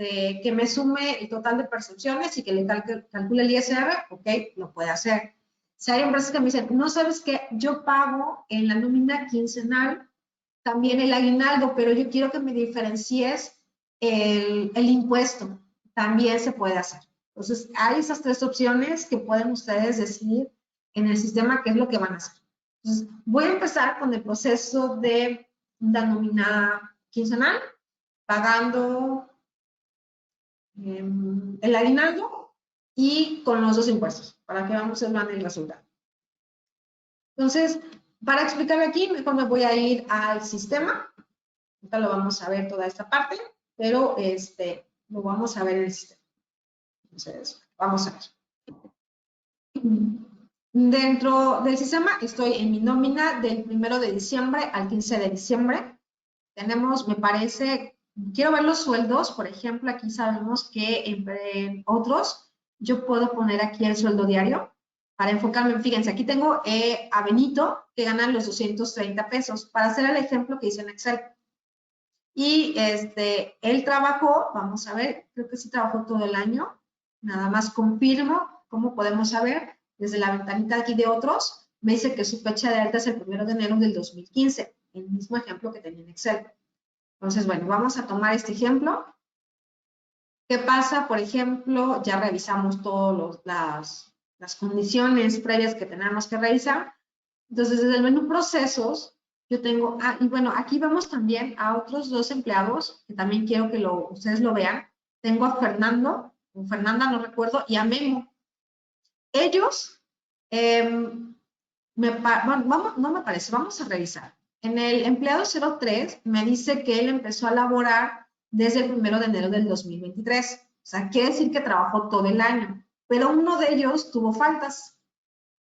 que me sume el total de percepciones y que le calcule el ISR, ok, lo puede hacer. Si hay empresas que me dicen, no, ¿sabes qué? Yo pago en la nómina quincenal también el aguinaldo, pero yo quiero que me diferencies el impuesto. También se puede hacer. Entonces, hay esas tres opciones que pueden ustedes decidir en el sistema qué es lo que van a hacer. Entonces, voy a empezar con el proceso de la nómina quincenal, pagando el aguinaldo y con los dos impuestos, para que vamos a ver el resultado. Entonces, para explicarlo aquí, mejor me voy a ir al sistema. Ahorita lo vamos a ver toda esta parte, pero lo vamos a ver en el sistema. Entonces, vamos a ver. Dentro del sistema estoy en mi nómina del 1 de diciembre al 15 de diciembre. Tenemos, me parece, quiero ver los sueldos. Por ejemplo, aquí sabemos que en otros yo puedo poner aquí el sueldo diario para enfocarme. Fíjense, aquí tengo a Benito que gana los 230 pesos para hacer el ejemplo que hice en Excel. Y él trabajó, vamos a ver, creo que sí trabajó todo el año. Nada más confirmo, ¿cómo podemos saber? Desde la ventanita aquí de otros, me dice que su fecha de alta es el 1 de enero del 2015, el mismo ejemplo que tenía en Excel. Entonces, bueno, vamos a tomar este ejemplo. ¿Qué pasa? Por ejemplo, ya revisamos todas las condiciones previas que tenemos que revisar. Entonces, desde el menú procesos, yo tengo, y bueno, aquí vemos también a otros dos empleados, que también quiero que ustedes lo vean. Tengo a Fernando, o Fernanda, no recuerdo, y a Memo. Ellos, bueno, no me parece, vamos a revisar. En el empleado 03 me dice que él empezó a laborar desde el 1 de enero del 2023. O sea, quiere decir que trabajó todo el año, pero uno de ellos tuvo faltas.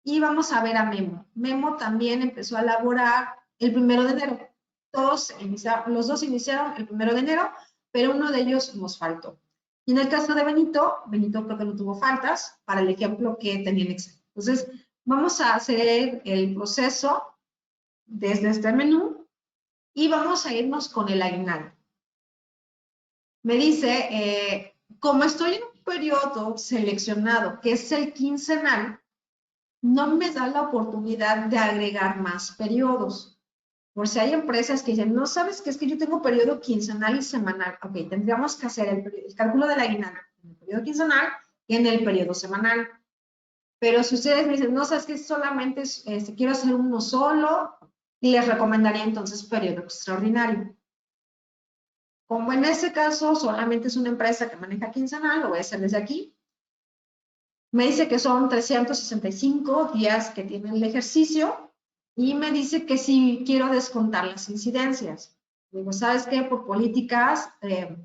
Y vamos a ver a Memo. Memo también empezó a laborar el 1 de enero. Los dos iniciaron el 1 de enero, pero uno de ellos nos faltó. Y en el caso de Benito creo que no tuvo faltas para el ejemplo que tenía en Excel. Entonces, vamos a hacer el proceso desde este menú y vamos a irnos con el aguinaldo. Me dice, como estoy en un periodo seleccionado, que es el quincenal, no me da la oportunidad de agregar más periodos. Por si hay empresas que dicen, no sabes qué, es que yo tengo periodo quincenal y semanal. Ok, tendríamos que hacer el cálculo del aguinaldo en el periodo quincenal y en el periodo semanal. Pero si ustedes me dicen, no sabes que solamente quiero hacer uno solo, les recomendaría entonces periodo extraordinario. Como en este caso solamente es una empresa que maneja quincenal, lo voy a hacer desde aquí. Me dice que son 365 días que tiene el ejercicio y me dice que si quiero descontar las incidencias. Digo, ¿sabes qué? Por políticas,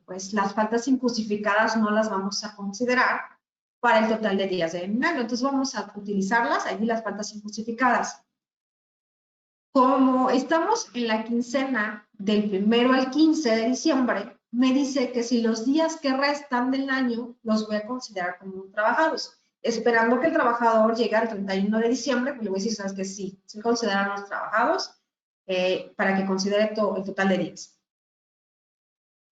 pues las faltas injustificadas no las vamos a considerar para el total de días de aguinaldo. Entonces vamos a utilizarlas, ahí las faltas injustificadas. Como estamos en la quincena del 1 al 15 de diciembre, me dice que si los días que restan del año los voy a considerar como trabajados. Esperando que el trabajador llegue al 31 de diciembre, pues le voy a decir, ¿sabes qué? Sí, se consideran los trabajados para que considere el total de días.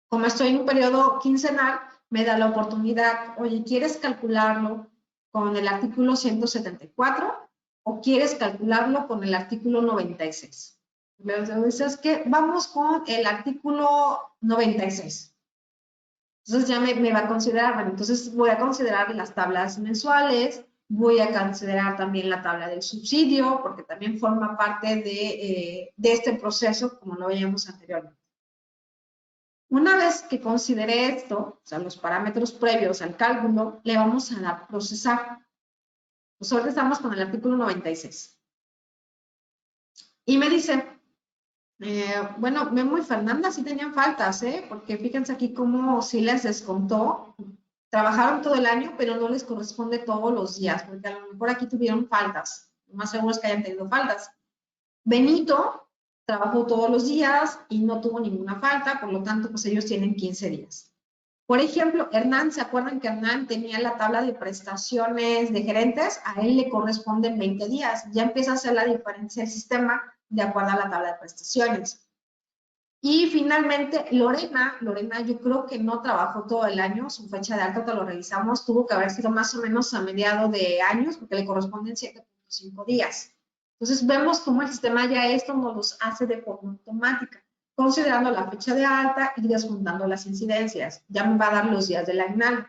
Como estoy en un periodo quincenal, me da la oportunidad, oye, ¿quieres calcularlo con el artículo 174 o quieres calcularlo con el artículo 96? Entonces, que vamos con el artículo 96. Entonces ya me va a considerar, bueno, entonces voy a considerar las tablas mensuales, voy a considerar también la tabla del subsidio, porque también forma parte de este proceso, como lo veíamos anteriormente. Una vez que considere esto, o sea, los parámetros previos al cálculo, le vamos a dar procesar. Pues ahora estamos con el artículo 96. Y me dice, bueno, Memo y Fernanda sí tenían faltas, porque fíjense aquí cómo sí les descontó. Trabajaron todo el año, pero no les corresponde todos los días, porque a lo mejor aquí tuvieron faltas. Lo más seguro es que hayan tenido faltas. Benito trabajó todos los días y no tuvo ninguna falta, por lo tanto, pues ellos tienen 15 días. Por ejemplo, Hernán, ¿se acuerdan que Hernán tenía la tabla de prestaciones de gerentes? A él le corresponden 20 días. Ya empieza a hacer la diferencia del sistema de acuerdo a la tabla de prestaciones. Y finalmente, Lorena yo creo que no trabajó todo el año, su fecha de alta, te lo revisamos, tuvo que haber sido más o menos a mediados de años, porque le corresponden 7.5 días. Entonces, vemos cómo el sistema ya esto nos los hace de forma automática, considerando la fecha de alta y descontando las incidencias. Ya me va a dar los días del aguinaldo.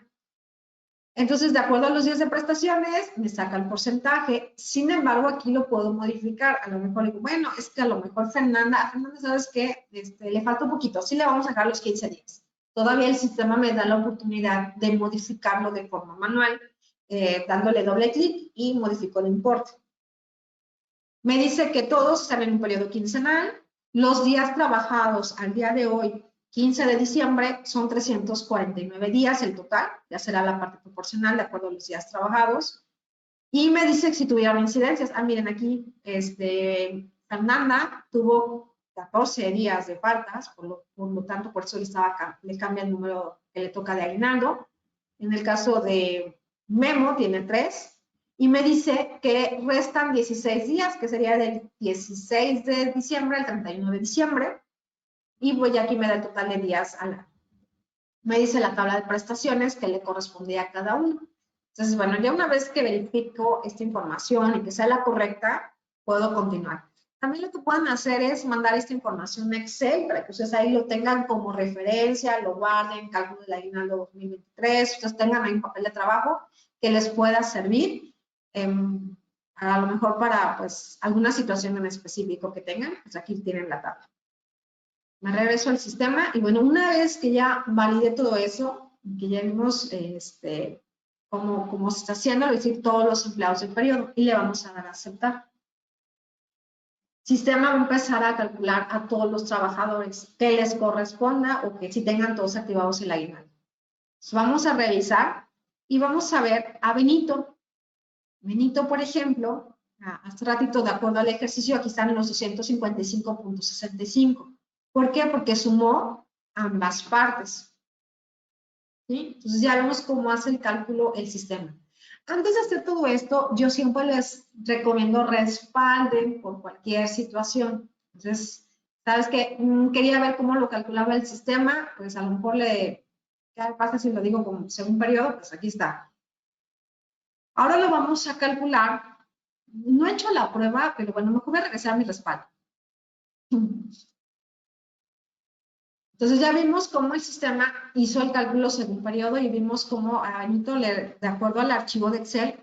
Entonces, de acuerdo a los días de prestaciones, me saca el porcentaje. Sin embargo, aquí lo puedo modificar. A lo mejor digo, bueno, es que a lo mejor Fernanda, ¿sabes qué? Le falta un poquito. Sí le vamos a dejar los 15 días. Todavía el sistema me da la oportunidad de modificarlo de forma manual, dándole doble clic y modifico el importe. Me dice que todos están en un periodo quincenal. Los días trabajados al día de hoy, 15 de diciembre, son 349 días el total. Ya será la parte proporcional de acuerdo a los días trabajados. Y me dice que si tuvieron incidencias. Ah, miren aquí, Fernanda tuvo 14 días de faltas, por lo tanto, por eso le cambia el número que le toca de aguinaldo. En el caso de Memo, tiene 3. Y me dice que restan 16 días, que sería del 16 de diciembre al 31 de diciembre. Y pues ya aquí me da el total de días al año. Me dice la tabla de prestaciones que le correspondía a cada uno. Entonces, bueno, ya una vez que verifico esta información y que sea la correcta, puedo continuar. También lo que pueden hacer es mandar esta información a Excel para que ustedes ahí lo tengan como referencia, lo guarden, cálculo del aguinaldo 2023, ustedes tengan ahí un papel de trabajo que les pueda servir, a lo mejor para pues alguna situación en específico que tengan, pues aquí tienen la tabla. Me regreso al sistema y bueno, una vez que ya validé todo eso, que ya vimos cómo se está haciendo, es decir, todos los empleados del periodo y le vamos a dar a aceptar. Sistema va a empezar a calcular a todos los trabajadores que les corresponda o que si tengan todos activados el aguinaldo. Entonces, vamos a revisar y vamos a ver a Benito. Benito, por ejemplo, hace ratito, de acuerdo al ejercicio, aquí están en los 255.65. ¿Por qué? Porque sumó ambas partes. ¿Sí? Entonces ya vemos cómo hace el cálculo el sistema. Antes de hacer todo esto, yo siempre les recomiendo respalden por cualquier situación. Entonces, ¿sabes qué? Quería ver cómo lo calculaba el sistema, pues a lo mejor ¿qué pasa si lo digo como según periodo? Pues aquí está. Ahora lo vamos a calcular. No he hecho la prueba, pero bueno, mejor voy a regresar a mi respaldo. Entonces ya vimos cómo el sistema hizo el cálculo según periodo y vimos cómo a Benito, de acuerdo al archivo de Excel,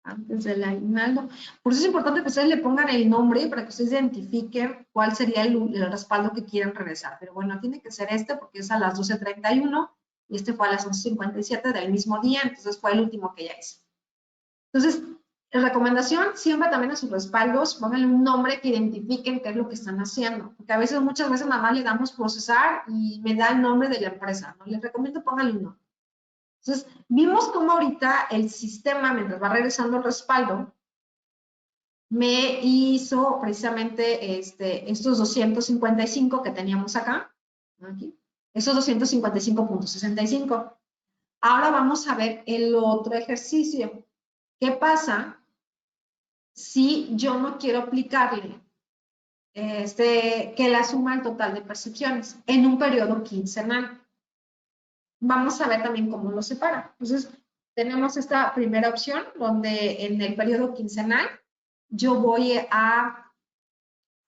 antes del aguinaldo. Por eso es importante que ustedes le pongan el nombre para que ustedes identifiquen cuál sería el respaldo que quieran regresar. Pero bueno, tiene que ser este porque es a las 12:31 y este fue a las 11:57 del mismo día, entonces fue el último que ya hice. Entonces, la recomendación, siempre también a sus respaldos, pónganle un nombre que identifiquen qué es lo que están haciendo. Porque a veces, muchas veces nada más le damos procesar y me da el nombre de la empresa, ¿no? Les recomiendo pónganle un nombre. Entonces, vimos cómo ahorita el sistema, mientras va regresando el respaldo, me hizo precisamente estos 255 que teníamos acá, aquí, esos 255.65. Ahora vamos a ver el otro ejercicio. ¿Qué pasa si yo no quiero aplicarle que la suma el total de percepciones en un periodo quincenal? Vamos a ver también cómo lo separa. Entonces, tenemos esta primera opción donde en el periodo quincenal yo voy a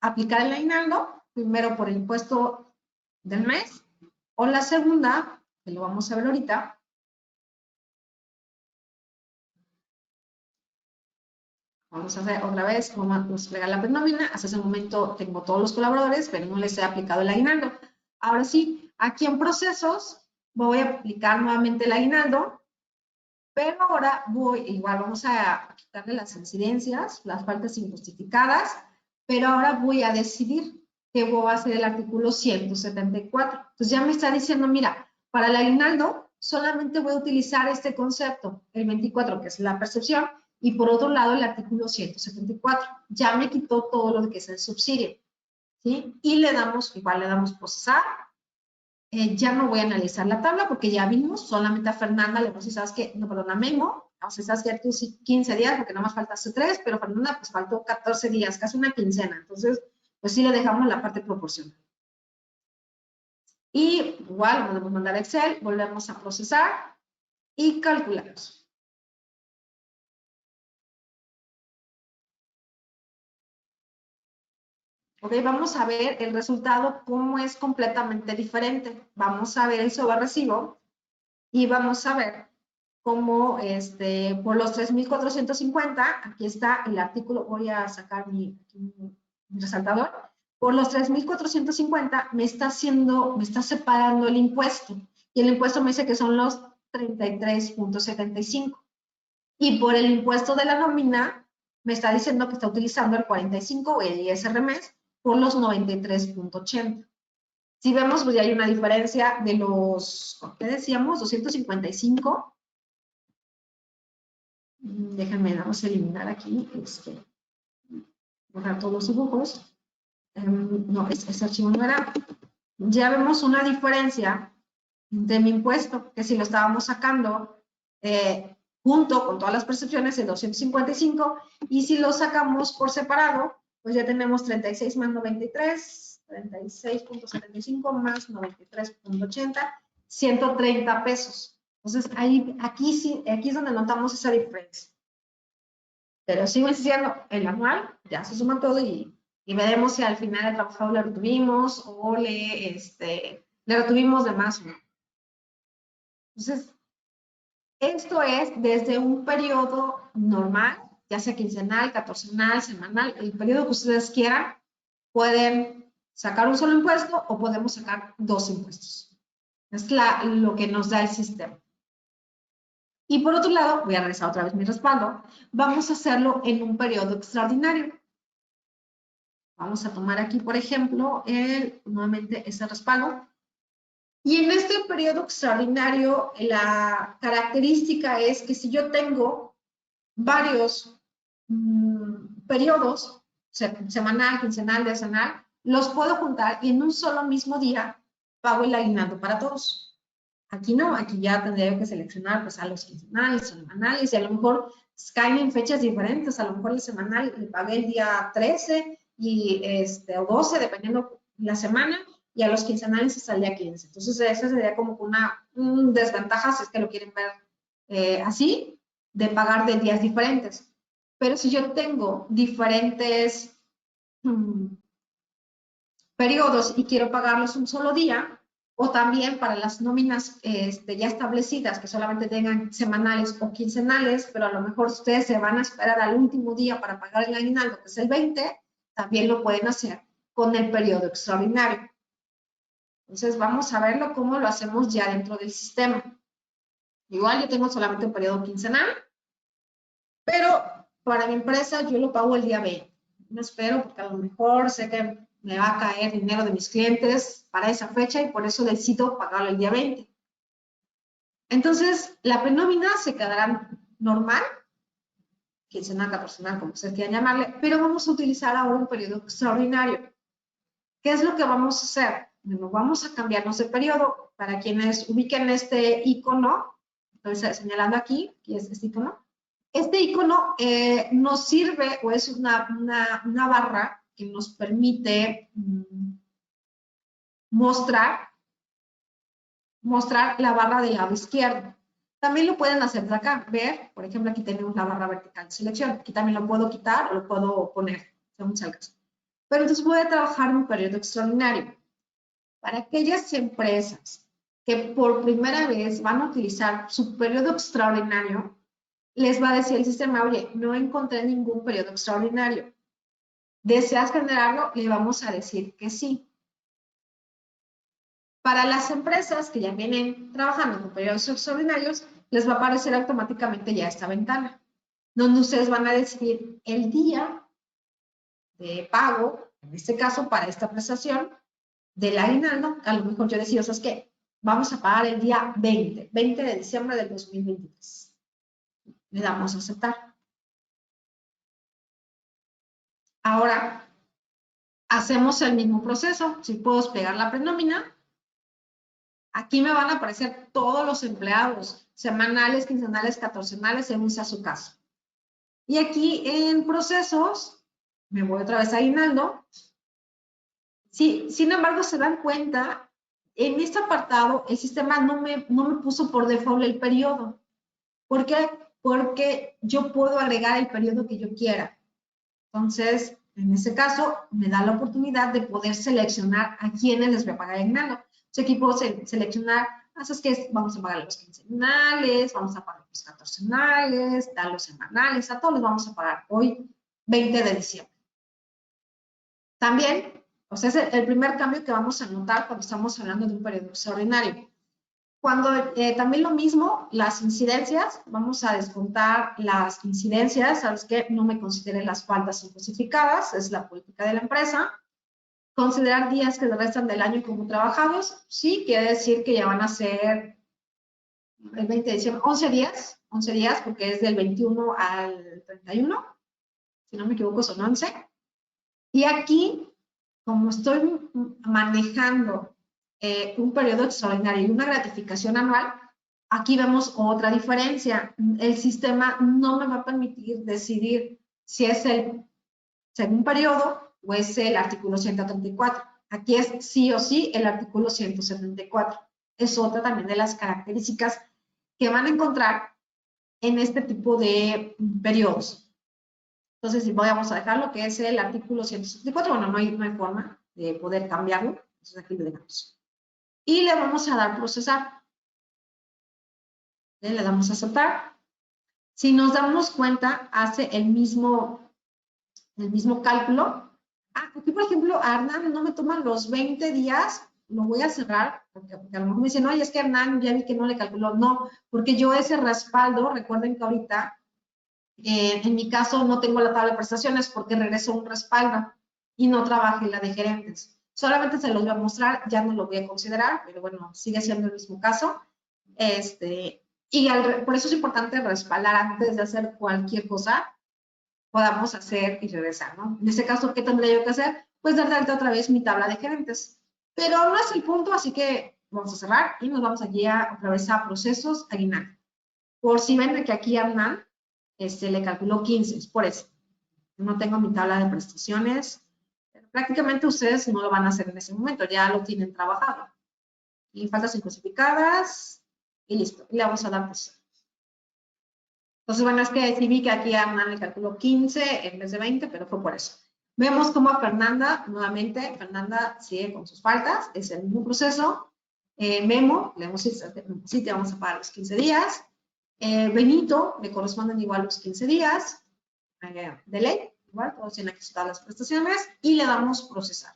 aplicar el aguinaldo, primero por el impuesto del mes, o la segunda, que lo vamos a ver ahorita, vamos a hacer otra vez, vamos a pegar la nómina, hasta ese momento tengo todos los colaboradores, pero no les he aplicado el aguinaldo. Ahora sí, aquí en procesos, voy a aplicar nuevamente el aguinaldo, pero ahora igual vamos a quitarle las incidencias, las faltas injustificadas, pero ahora voy a decidir que voy a hacer el artículo 174. Entonces ya me está diciendo, mira, para el aguinaldo solamente voy a utilizar este concepto, el 24, que es la percepción, y por otro lado el artículo 174. Ya me quitó todo lo que es el subsidio, ¿sí? Y igual le damos procesar. Ya no voy a analizar la tabla porque ya vimos, solamente a Fernanda le vamos a decir, ¿sabes qué? No, perdón, a Memo, o sea, sabes que tú sí 15 días porque nada más faltaste 3, pero Fernanda pues faltó 14 días, casi una quincena, entonces pues sí le dejamos la parte proporcional. Y igual podemos mandar a Excel, volvemos a procesar y calculamos. Ok, vamos a ver el resultado, cómo es completamente diferente. Vamos a ver el sobrerecibo y vamos a ver cómo por los 3,450, aquí está el artículo, voy a sacar mi resaltador, por los 3,450 me está separando el impuesto, y el impuesto me dice que son los 33.75. Y por el impuesto de la nómina, me está diciendo que está utilizando el 45 o el ISR mes por los 93.80. Si vemos, pues ya hay una diferencia de los, ¿qué decíamos? 255. Déjenme, vamos a eliminar aquí, borrar todos los dibujos. No, ese archivo no era. Ya vemos una diferencia de mi impuesto, que si lo estábamos sacando junto con todas las percepciones de 255, y si lo sacamos por separado, pues ya tenemos 36 más 93, 36.75 más 93.80, 130 pesos. Entonces, aquí es donde notamos esa diferencia. Pero sigo insistiendo, el anual ya se suma todo y veremos si al final el trabajador le retuvimos o le retuvimos de más o no. Entonces, esto es desde un periodo normal, ya sea quincenal, catorcenal, semanal, el periodo que ustedes quieran, pueden sacar un solo impuesto o podemos sacar 2 impuestos. Es lo que nos da el sistema. Y por otro lado, voy a regresar otra vez mi respaldo, vamos a hacerlo en un periodo extraordinario. Vamos a tomar aquí, por ejemplo, nuevamente ese respaldo. Y en este periodo extraordinario, la característica es que si yo tengo varios periodos, semanal, quincenal, decenal, los puedo juntar y en un solo mismo día pago el aguinaldo para todos. Aquí no, aquí ya tendría que seleccionar pues a los quincenales, semanales, y a lo mejor caen en fechas diferentes. A lo mejor el semanal le pagué el día 13 o 12, dependiendo la semana, y a los quincenales hasta el día 15. Entonces, esa sería como una desventaja, si es que lo quieren ver así, de pagar de días diferentes. Pero si yo tengo diferentes periodos y quiero pagarlos un solo día, o también para las nóminas ya establecidas que solamente tengan semanales o quincenales, pero a lo mejor ustedes se van a esperar al último día para pagar el aguinaldo, que es el 20, también lo pueden hacer con el periodo extraordinario. Entonces vamos a verlo cómo lo hacemos ya dentro del sistema. Igual yo tengo solamente un periodo quincenal, pero para mi empresa yo lo pago el día 20. No espero porque a lo mejor sé que me va a caer dinero de mis clientes para esa fecha y por eso decido pagarlo el día 20. Entonces, la penómina se quedará normal, quincenal, catorcenal, como ustedes quieran llamarle, pero vamos a utilizar ahora un periodo extraordinario. ¿Qué es lo que vamos a hacer? Bueno, vamos a cambiarnos de periodo. Para quienes ubiquen este icono, estoy señalando aquí, que es este icono. Este icono nos sirve, o es una barra que nos permite mostrar la barra del lado izquierdo. También lo pueden hacer de acá, ver, por ejemplo, aquí tenemos la barra vertical de selección. Aquí también lo puedo quitar o lo puedo poner, según sea el caso. Pero entonces voy a trabajar en un periodo extraordinario. Para aquellas empresas que por primera vez van a utilizar su periodo extraordinario, les va a decir el sistema, oye, no encontré ningún periodo extraordinario. ¿Deseas generarlo? Le vamos a decir que sí. Para las empresas que ya vienen trabajando con periodos extraordinarios, les va a aparecer automáticamente ya esta ventana, donde ustedes van a decidir el día de pago, en este caso para esta prestación, del aguinaldo. A lo mejor yo decido, ¿sabes qué? Vamos a pagar el día 20 de diciembre del 2023. Le damos a aceptar. Ahora, hacemos el mismo proceso. Si puedo desplegar la prenómina, aquí me van a aparecer todos los empleados, semanales, quincenales, catorcenales, según sea su caso. Y aquí en procesos, me voy otra vez a aguinaldo. Sí, sin embargo, se dan cuenta, en este apartado, el sistema no me puso por default el periodo. ¿Por qué? Porque yo puedo agregar el periodo que yo quiera. Entonces, en este caso, me da la oportunidad de poder seleccionar a quienes les voy a pagar el aguinaldo. su equipo seleccionar, ¿sabes qué? Vamos a pagar los quincenales, vamos a pagar los catorcenales, los semanales, a todos les vamos a pagar hoy, 20 de diciembre. También, o sea, es el primer cambio que vamos a notar cuando estamos hablando de un periodo extraordinario. Cuando también lo mismo, las incidencias, vamos a descontar las incidencias, ¿sabes qué? No me consideren las faltas injustificadas, es la política de la empresa. Considerar días que restan del año como trabajados, sí, quiere decir que ya van a ser el 20 de diciembre, 11 días, porque es del 21 al 31, si no me equivoco son 11. Y aquí, como estoy manejando un periodo extraordinario y una gratificación anual, aquí vemos otra diferencia. El sistema no me va a permitir decidir si es el segundo periodo o es el artículo 134. Aquí es sí o sí el artículo 174. Es otra también de las características que van a encontrar en este tipo de periodos. Entonces, vamos a dejar lo que es el artículo 174. Bueno, no hay forma de poder cambiarlo. Entonces, aquí lo dejamos. Y le vamos a dar procesar. Le damos a aceptar. Si nos damos cuenta, hace el mismo cálculo. Aquí, por ejemplo, a Hernán no me toman los 20 días, lo voy a cerrar, porque a lo mejor me dicen, oye, es que Hernán ya vi que no le calculó. No, porque yo ese respaldo, recuerden que ahorita, en mi caso, no tengo la tabla de prestaciones porque regreso un respaldo y no trabajé la de gerentes. Solamente se los voy a mostrar, ya no lo voy a considerar, pero bueno, sigue siendo el mismo caso. Por eso es importante respaldar antes de hacer cualquier cosa, podamos hacer y regresar, ¿no? En este caso, ¿qué tendría yo que hacer? Pues dar de alta otra vez mi tabla de gerentes. Pero no es el punto, así que vamos a cerrar y nos vamos aquí otra vez a procesos, aguinaldo. Por si ven que aquí a Hernán le calculó 15, es por eso. No tengo mi tabla de prestaciones. Prácticamente ustedes no lo van a hacer en ese momento, ya lo tienen trabajado. Y faltas injustificadas y listo. Y le vamos a dar procesar. Entonces, bueno, es que sí vi que aquí a Hernán le calculó 15 en vez de 20, pero fue por eso. Vemos cómo a Fernanda, nuevamente, Fernanda sigue con sus faltas, es el mismo proceso. Memo, le damos sí, te vamos a pagar los 15 días. Benito, le corresponden igual los 15 días. De ley, igual, todos tienen que soltar las prestaciones y le damos procesar.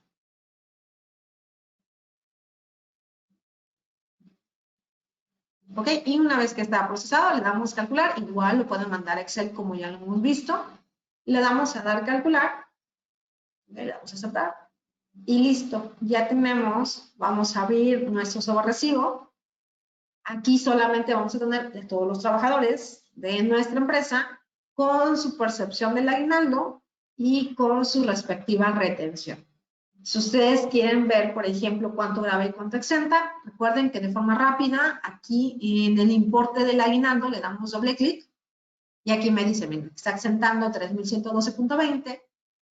¿Ok? Y una vez que está procesado, le damos calcular, igual lo pueden mandar a Excel como ya lo hemos visto. Le damos a dar calcular, le damos a aceptar y listo. Ya tenemos, vamos a abrir nuestro sobrerecibo. Aquí solamente vamos a tener de todos los trabajadores de nuestra empresa con su percepción del aguinaldo y con su respectiva retención. Si ustedes quieren ver, por ejemplo, cuánto grava y cuánto exenta, recuerden que de forma rápida, aquí en el importe del aguinaldo le damos doble clic y aquí me dice, mira, está exentando 3,112.20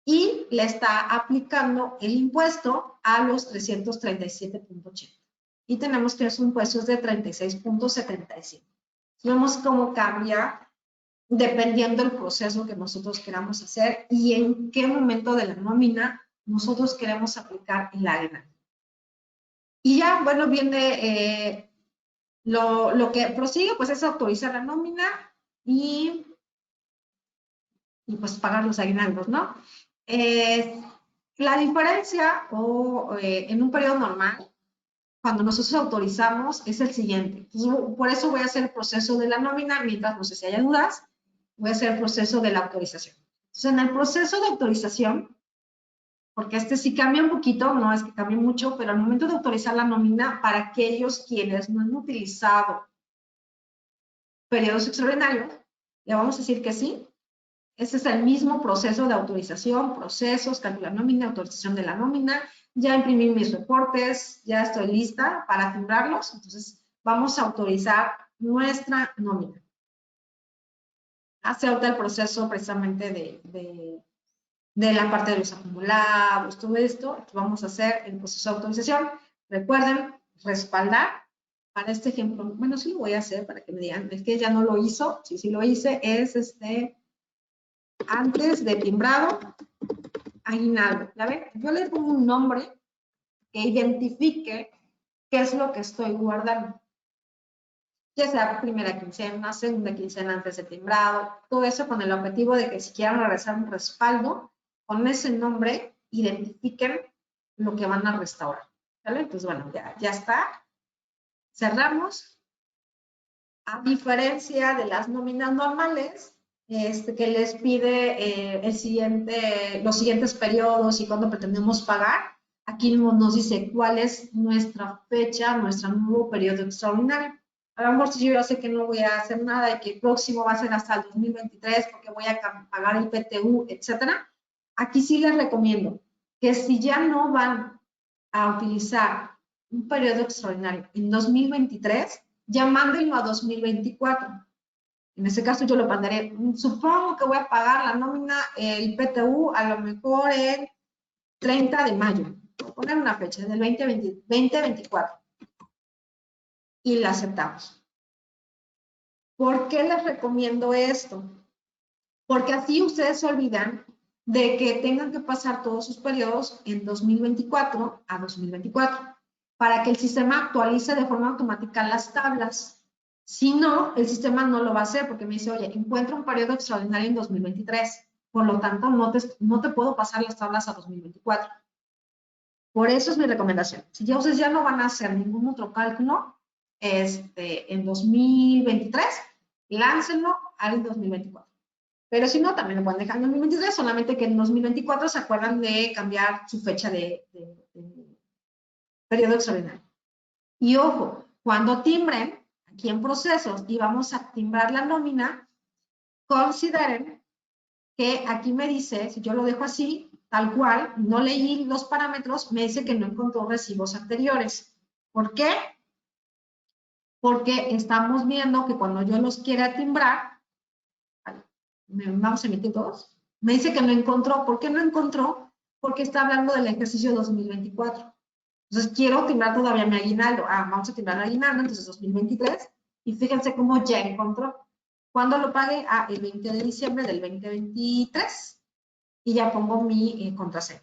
y le está aplicando el impuesto a los 337.80. Y tenemos que esos impuestos de 36.75. Vemos cómo cambia dependiendo del proceso que nosotros queramos hacer y en qué momento de la nómina nosotros queremos aplicar el aguinaldo. Y ya, bueno, viene lo que prosigue, pues es autorizar la nómina y pues pagar los aguinaldos, ¿no? La diferencia en un periodo normal, cuando nosotros autorizamos, es el siguiente. Entonces, por eso voy a hacer el proceso de la nómina, mientras no sé si haya dudas, voy a hacer el proceso de la autorización. Entonces, en el proceso de autorización, porque sí cambia un poquito, no es que cambie mucho, pero al momento de autorizar la nómina, para aquellos quienes no han utilizado periodos extraordinarios, le vamos a decir que sí. Ese es el mismo proceso de autorización, procesos, calcular nómina, autorización de la nómina. Ya imprimí mis reportes, ya estoy lista para timbrarlos. Entonces, vamos a autorizar nuestra nómina. Hace ahorita el proceso precisamente de la parte de los acumulados, todo esto. Entonces, vamos a hacer el proceso de autorización. Recuerden respaldar. Para este ejemplo, bueno, sí lo voy a hacer para que me digan, es que ya no lo hizo. Sí lo hice, es antes de timbrado, aguinaldo. ¿Ya ven? Yo le pongo un nombre que identifique ¿qué es lo que estoy guardando? Ya sea primera quincena, segunda quincena antes de timbrado, todo eso con el objetivo de que si quieren regresar un respaldo, con ese nombre identifiquen lo que van a restaurar. ¿Vale? Entonces, bueno, ya está. Cerramos. A diferencia de las nóminas normales, que les pide los siguientes periodos y cuándo pretendemos pagar, aquí nos dice cuál es nuestra fecha, nuestro nuevo periodo extraordinario. A lo mejor si yo ya sé que no voy a hacer nada y que el próximo va a ser hasta el 2023 porque voy a pagar el PTU, etcétera, aquí sí les recomiendo que si ya no van a utilizar un periodo extraordinario en 2023, ya mándenlo a 2024. En ese caso yo lo mandaré, supongo que voy a pagar la nómina, el PTU, a lo mejor en 30 de mayo. Voy a poner una fecha, del 2024. Y la aceptamos. ¿Por qué les recomiendo esto? Porque así ustedes se olvidan de que tengan que pasar todos sus periodos en 2024 a 2024, para que el sistema actualice de forma automática las tablas. Si no, el sistema no lo va a hacer porque me dice, oye, encuentro un periodo extraordinario en 2023, por lo tanto no te puedo pasar las tablas a 2024. Por eso es mi recomendación. Si ya ustedes ya no van a hacer ningún otro cálculo en 2023, láncenlo al 2024. Pero si no, también lo pueden dejar en 2023, solamente que en 2024 se acuerdan de cambiar su fecha de periodo extraordinario. Y ojo, cuando timbren, aquí en procesos, y vamos a timbrar la nómina, consideren que aquí me dice, si yo lo dejo así, tal cual, no leí los parámetros, me dice que no encontró recibos anteriores. ¿Por qué? Porque estamos viendo que cuando yo los quiera timbrar, vamos a emitir todos, me dice que no encontró. ¿Por qué no encontró? Porque está hablando del ejercicio 2024. Entonces, quiero timbrar todavía mi aguinaldo. Vamos a timbrar el aguinaldo, entonces 2023. Y fíjense cómo ya encontró. ¿Cuándo lo pague? El 20 de diciembre del 2023. Y ya pongo mi contraseña.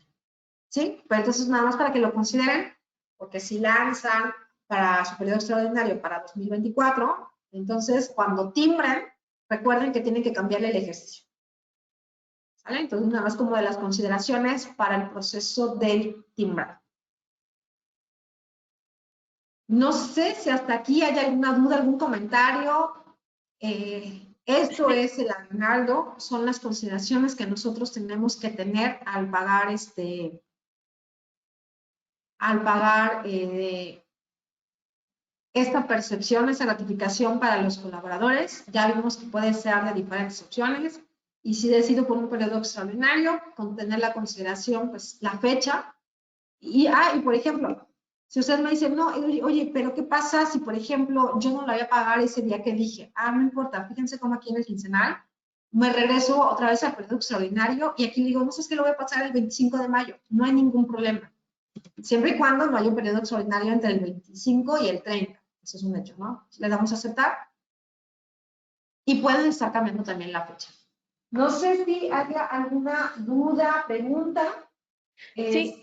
¿Sí? Pero entonces, nada más para que lo consideren, porque si lanzan para su periodo extraordinario para 2024, entonces, cuando timbren, recuerden que tienen que cambiarle el ejercicio. ¿Sale? Entonces, nada más como de las consideraciones para el proceso del timbrado. No sé si hasta aquí hay alguna duda, algún comentario. Esto es el aguinaldo, son las consideraciones que nosotros tenemos que tener al pagar esta percepción, esa gratificación para los colaboradores. Ya vimos que puede ser de diferentes opciones. Y si decido por un periodo extraordinario, con tener la consideración, pues la fecha. Y por ejemplo, si usted me dice, no, oye, pero ¿qué pasa si, por ejemplo, yo no la voy a pagar ese día que dije? No importa, fíjense cómo aquí en el quincenal, me regreso otra vez al periodo extraordinario y aquí le digo, no sé, es que lo voy a pasar el 25 de mayo. No hay ningún problema. Siempre y cuando no haya un periodo extraordinario entre el 25 y el 30. Eso es un hecho, ¿no? Le damos a aceptar. Y pueden estar cambiando también la fecha. No sé si haya alguna duda, pregunta. Sí,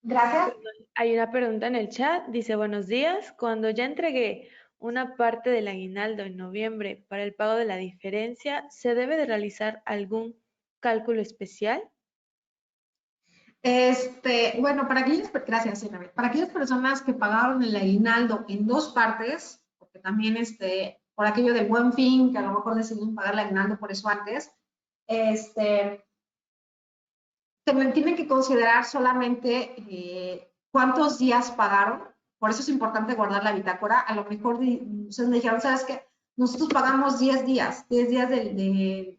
Gracias. Hay una pregunta en el chat. Dice, buenos días. Cuando ya entregué una parte del aguinaldo en noviembre para el pago de la diferencia, ¿se debe de realizar algún cálculo especial? Bueno, gracias, Elizabeth. Para aquellas personas que pagaron el aguinaldo en dos partes, porque también por aquello del Buen Fin, que a lo mejor decidieron pagar el aguinaldo por eso antes, tienen que considerar solamente cuántos días pagaron. Por eso es importante guardar la bitácora. A lo mejor ustedes me dijeron, ¿sabes qué? Nosotros pagamos 10 días en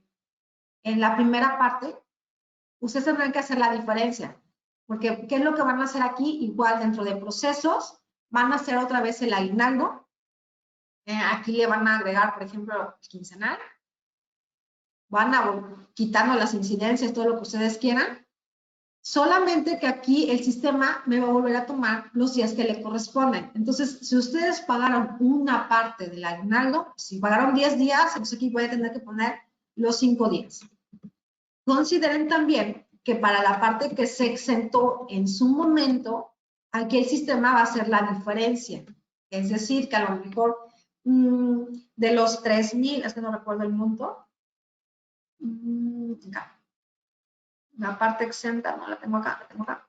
la primera parte. Ustedes tendrán que hacer la diferencia, porque ¿qué es lo que van a hacer aquí? Igual dentro de procesos, van a hacer otra vez el aguinaldo. Aquí le van a agregar, por ejemplo, quincenal. Van a quitando las incidencias, todo lo que ustedes quieran. Solamente que aquí el sistema me va a volver a tomar los días que le corresponden. Entonces, si ustedes pagaron una parte del aguinaldo, si pagaron 10 días, entonces aquí voy a tener que poner los 5 días. Consideren también que para la parte que se exentó en su momento, aquí el sistema va a ser la diferencia. Es decir, que a lo mejor de los 3,000, es que no recuerdo el monto, acá. La parte exenta, no la tengo acá, la tengo acá.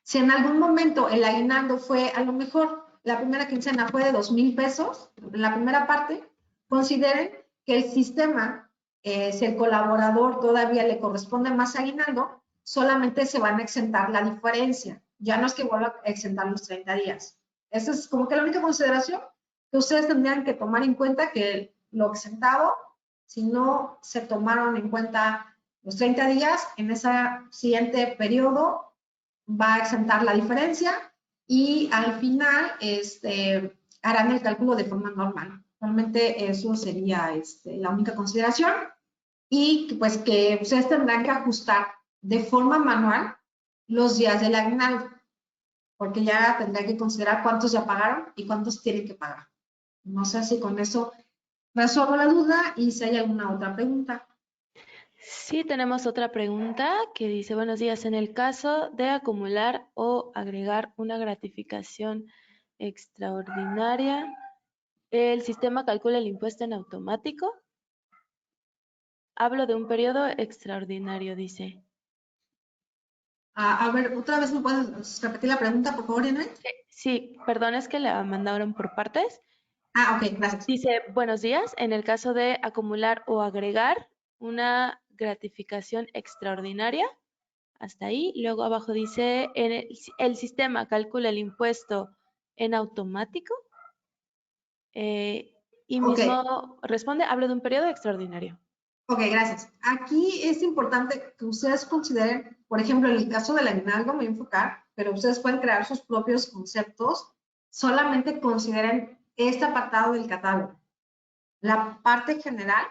Si en algún momento el aguinaldo fue, a lo mejor la primera quincena fue de 2,000 pesos, la primera parte, consideren que el sistema, si el colaborador todavía le corresponde más aguinaldo, solamente se van a exentar la diferencia. Ya no es que vuelva a exentar los 30 días. Esa es como que la única consideración que ustedes tendrían que tomar en cuenta, que lo exentado, si no se tomaron en cuenta los 30 días, en ese siguiente periodo va a exentar la diferencia y al final harán el cálculo de forma normal. Realmente eso sería la única consideración, y pues que ustedes tendrán que ajustar de forma manual los días del aguinaldo, porque ya tendrán que considerar cuántos ya pagaron y cuántos tienen que pagar. No sé si con eso resuelvo la duda y si hay alguna otra pregunta. Sí, tenemos otra pregunta que dice, buenos días, en el caso de acumular o agregar una gratificación extraordinaria, ¿el sistema calcula el impuesto en automático? Hablo de un periodo extraordinario, dice. A ver, otra vez me puedes repetir la pregunta, por favor, Inés. Sí, perdón, es que la mandaron por partes. Ok, gracias. Dice, buenos días, en el caso de acumular o agregar una gratificación extraordinaria, hasta ahí. Luego abajo dice, el sistema calcula el impuesto en automático. Y Ok. mismo responde, hablo de un periodo extraordinario. Ok, gracias. Aquí es importante que ustedes consideren, por ejemplo, en el caso del aguinaldo, me voy a enfocar, pero ustedes pueden crear sus propios conceptos. Solamente consideren este apartado del catálogo. La parte general,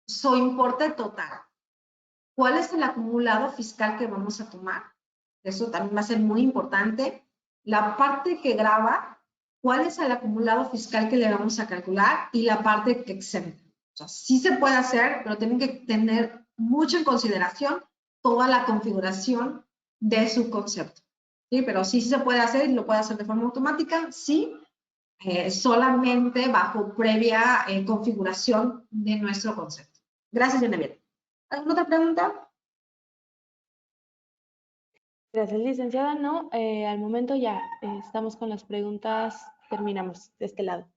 su importe total. ¿Cuál es el acumulado fiscal que vamos a tomar? Eso también va a ser muy importante. La parte que grava, ¿cuál es el acumulado fiscal que le vamos a calcular? Y la parte que exenta. O sea, sí se puede hacer, pero tienen que tener mucho en consideración toda la configuración de su concepto. ¿Sí? Pero sí se puede hacer y lo puede hacer de forma automática, sí, solamente bajo previa configuración de nuestro concepto. Gracias, Genevieve. ¿Alguna otra pregunta? Gracias, licenciada. No, al momento ya estamos con las preguntas, terminamos de este lado.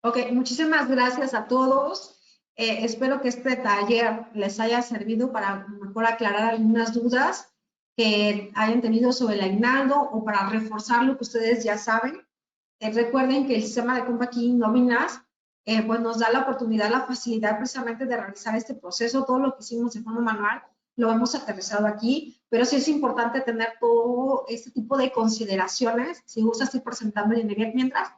Ok, muchísimas gracias a todos. Espero que este taller les haya servido para mejor aclarar algunas dudas que hayan tenido sobre el aguinaldo o para reforzar lo que ustedes ya saben. Recuerden que el sistema de Compact Nóminas pues nos da la oportunidad, la facilidad precisamente de realizar este proceso. Todo lo que hicimos de forma manual lo hemos aterrizado aquí, pero sí es importante tener todo este tipo de consideraciones. Si gusta, estoy presentando el INEVIAT mientras.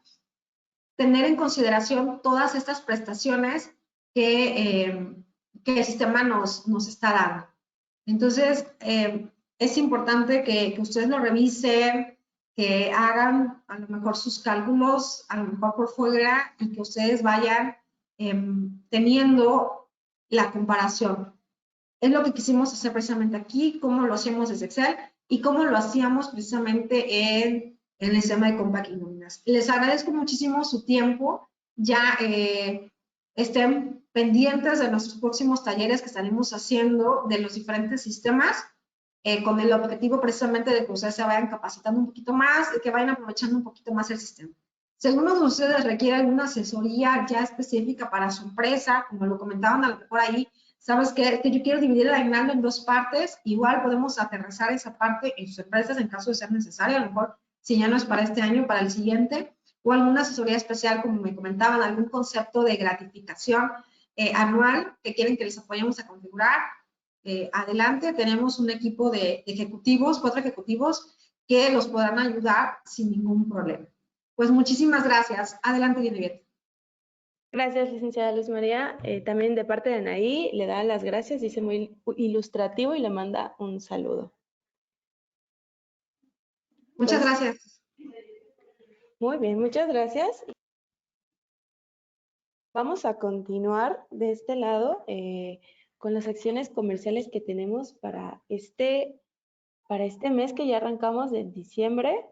Tener en consideración todas estas prestaciones que el sistema nos está dando. Entonces, es importante que ustedes lo revisen, que hagan a lo mejor sus cálculos, a lo mejor por fuera, y que ustedes vayan teniendo la comparación. Es lo que quisimos hacer precisamente aquí, cómo lo hacemos desde Excel y cómo lo hacíamos precisamente en el sistema de Compact Nóminas. Les agradezco muchísimo su tiempo. Ya estén pendientes de nuestros próximos talleres que estaremos haciendo de los diferentes sistemas, con el objetivo precisamente de que ustedes se vayan capacitando un poquito más y que vayan aprovechando un poquito más el sistema. Si alguno de ustedes requiere alguna asesoría ya específica para su empresa, como lo comentaban a lo mejor ahí, ¿sabes qué? Que yo quiero dividir el aguinaldo en 2 partes, igual podemos aterrizar esa parte en sus empresas en caso de ser necesario, a lo mejor si ya no es para este año, para el siguiente, o alguna asesoría especial, como me comentaban, algún concepto de gratificación anual que quieren que les apoyemos a configurar. Adelante, tenemos un equipo de ejecutivos, 4 ejecutivos, que los podrán ayudar sin ningún problema. Pues muchísimas gracias. Adelante, Genevieve. Gracias, licenciada Luz María. También de parte de Anaí, le da las gracias, dice muy ilustrativo y le manda un saludo. Muchas gracias. Muy bien, muchas gracias. Vamos a continuar de este lado con las acciones comerciales que tenemos para este para este mes que ya arrancamos de diciembre,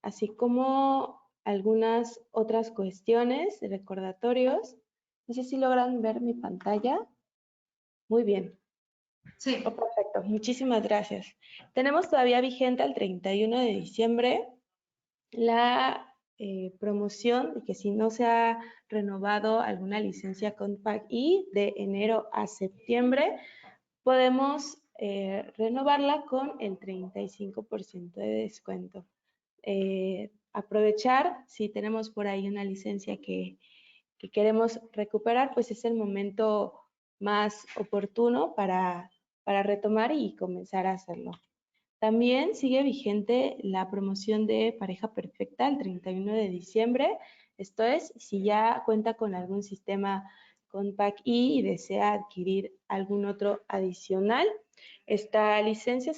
así como algunas otras cuestiones, recordatorios. No sé si logran ver mi pantalla. Muy bien. Sí. Oh, perfecto, muchísimas gracias. Tenemos todavía vigente al 31 de diciembre la promoción de que si no se ha renovado alguna licencia Compact y de enero a septiembre, podemos renovarla con el 35% de descuento. Aprovechar, si tenemos por ahí una licencia que queremos recuperar, pues es el momento más oportuno para retomar y comenzar a hacerlo. También sigue vigente la promoción de Pareja Perfecta el 31 de diciembre. Esto es, si ya cuenta con algún sistema Compact y desea adquirir algún otro adicional, esta licencia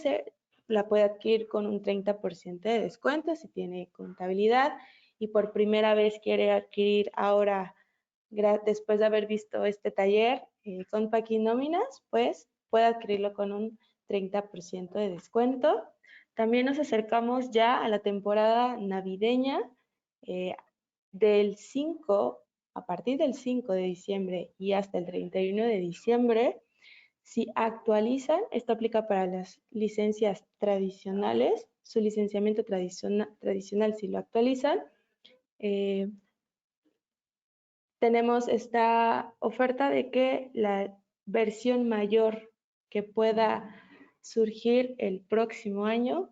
la puede adquirir con un 30% de descuento si tiene contabilidad y por primera vez quiere adquirir ahora, después de haber visto este taller, Compact y nóminas, pues puede adquirirlo con un 30% de descuento. También nos acercamos ya a la temporada navideña a partir del 5 de diciembre y hasta el 31 de diciembre. Si actualizan, esto aplica para las licencias tradicionales, su licenciamiento tradicional si lo actualizan, tenemos esta oferta de que la versión mayor que pueda surgir el próximo año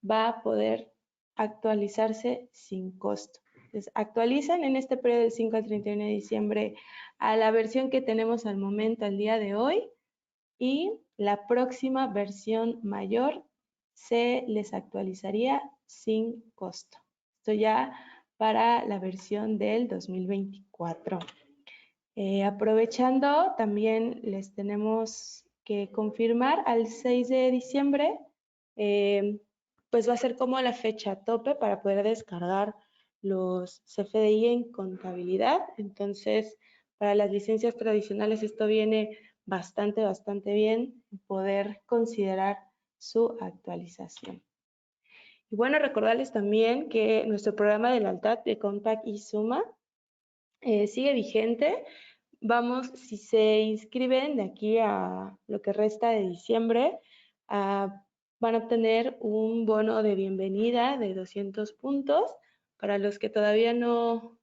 va a poder actualizarse sin costo. Entonces, actualizan en este periodo del 5 al 31 de diciembre a la versión que tenemos al momento, al día de hoy, y la próxima versión mayor se les actualizaría sin costo. Esto ya para la versión del 2024. Aprovechando, también les tenemos que confirmar al 6 de diciembre, pues va a ser como la fecha tope para poder descargar los CFDI en contabilidad. Entonces, para las licencias tradicionales esto viene bastante bien, poder considerar su actualización. Y bueno, recordarles también que nuestro programa de lealtad de Compact y Suma sigue vigente. Vamos, si se inscriben de aquí a lo que resta de diciembre, van a obtener un bono de bienvenida de 200 puntos. Para los que todavía no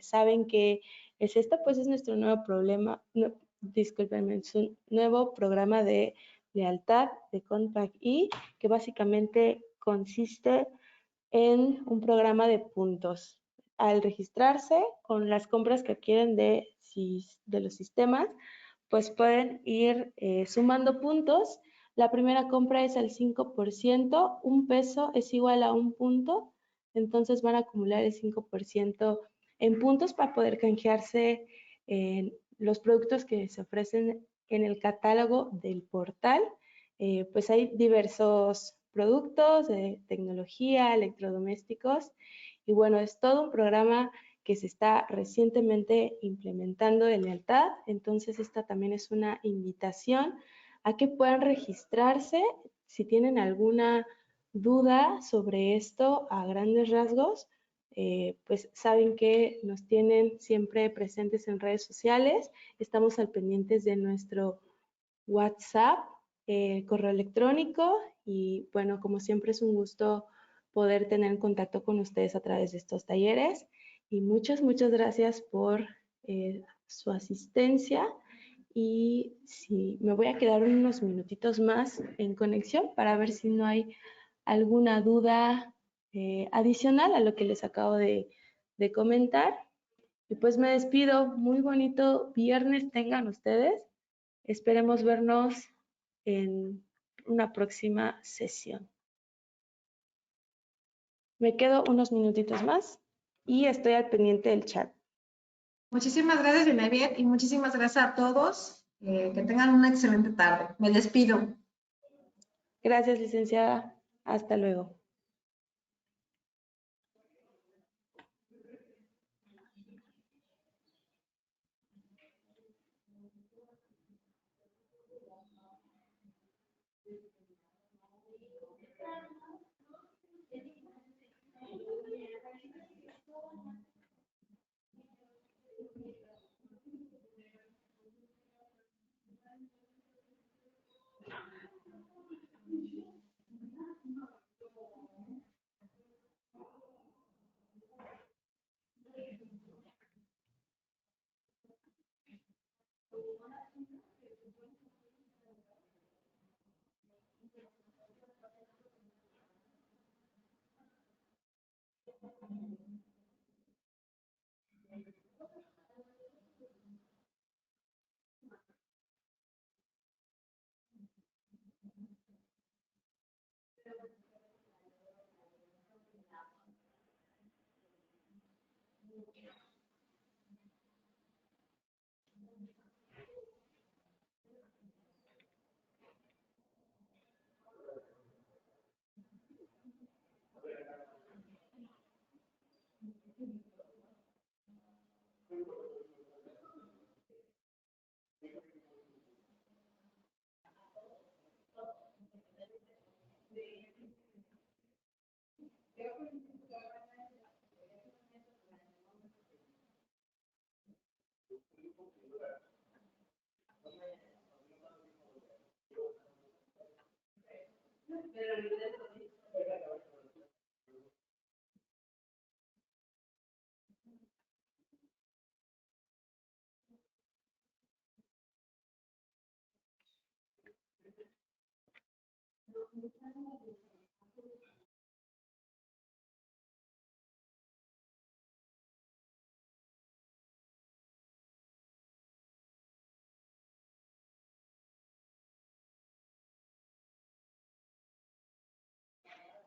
saben qué es esto, pues es nuestro nuevo discúlpenme, es un nuevo programa de lealtad de Compact E, que básicamente consiste en un programa de puntos. Al registrarse con las compras que adquieren de los sistemas, pues pueden ir sumando puntos. La primera compra es al 5%, un peso es igual a un punto, entonces van a acumular el 5% en puntos para poder canjearse en los productos que se ofrecen en el catálogo del portal. Pues hay diversos productos de tecnología, electrodomésticos, y bueno, es todo un programa que se está recientemente implementando de lealtad, entonces esta también es una invitación a que puedan registrarse si tienen alguna duda sobre esto a grandes rasgos. Pues saben que nos tienen siempre presentes en redes sociales, estamos al pendientes de nuestro WhatsApp, correo electrónico y bueno, como siempre es un gusto poder tener en contacto con ustedes a través de estos talleres y muchas gracias por su asistencia y si me voy a quedar unos minutitos más en conexión para ver si no hay alguna duda adicional a lo que les acabo de comentar. Y pues me despido, muy bonito viernes tengan ustedes. Esperemos vernos en una próxima sesión. Me quedo unos minutitos más y estoy al pendiente del chat. Muchísimas gracias, Genevieve, y muchísimas gracias a todos. Que tengan una excelente tarde. Me despido. Gracias, licenciada. Hasta luego.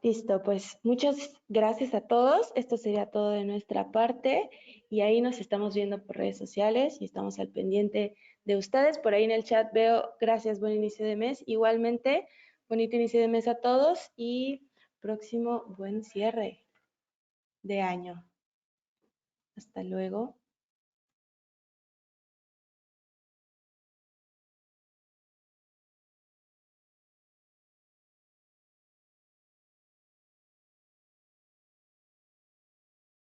Listo, pues muchas gracias a todos. Esto sería todo de nuestra parte y ahí nos estamos viendo por redes sociales y estamos al pendiente de ustedes. Por ahí en el chat veo gracias, buen inicio de mes. Igualmente, bonito inicio de mes a todos y próximo buen cierre de año. Hasta luego.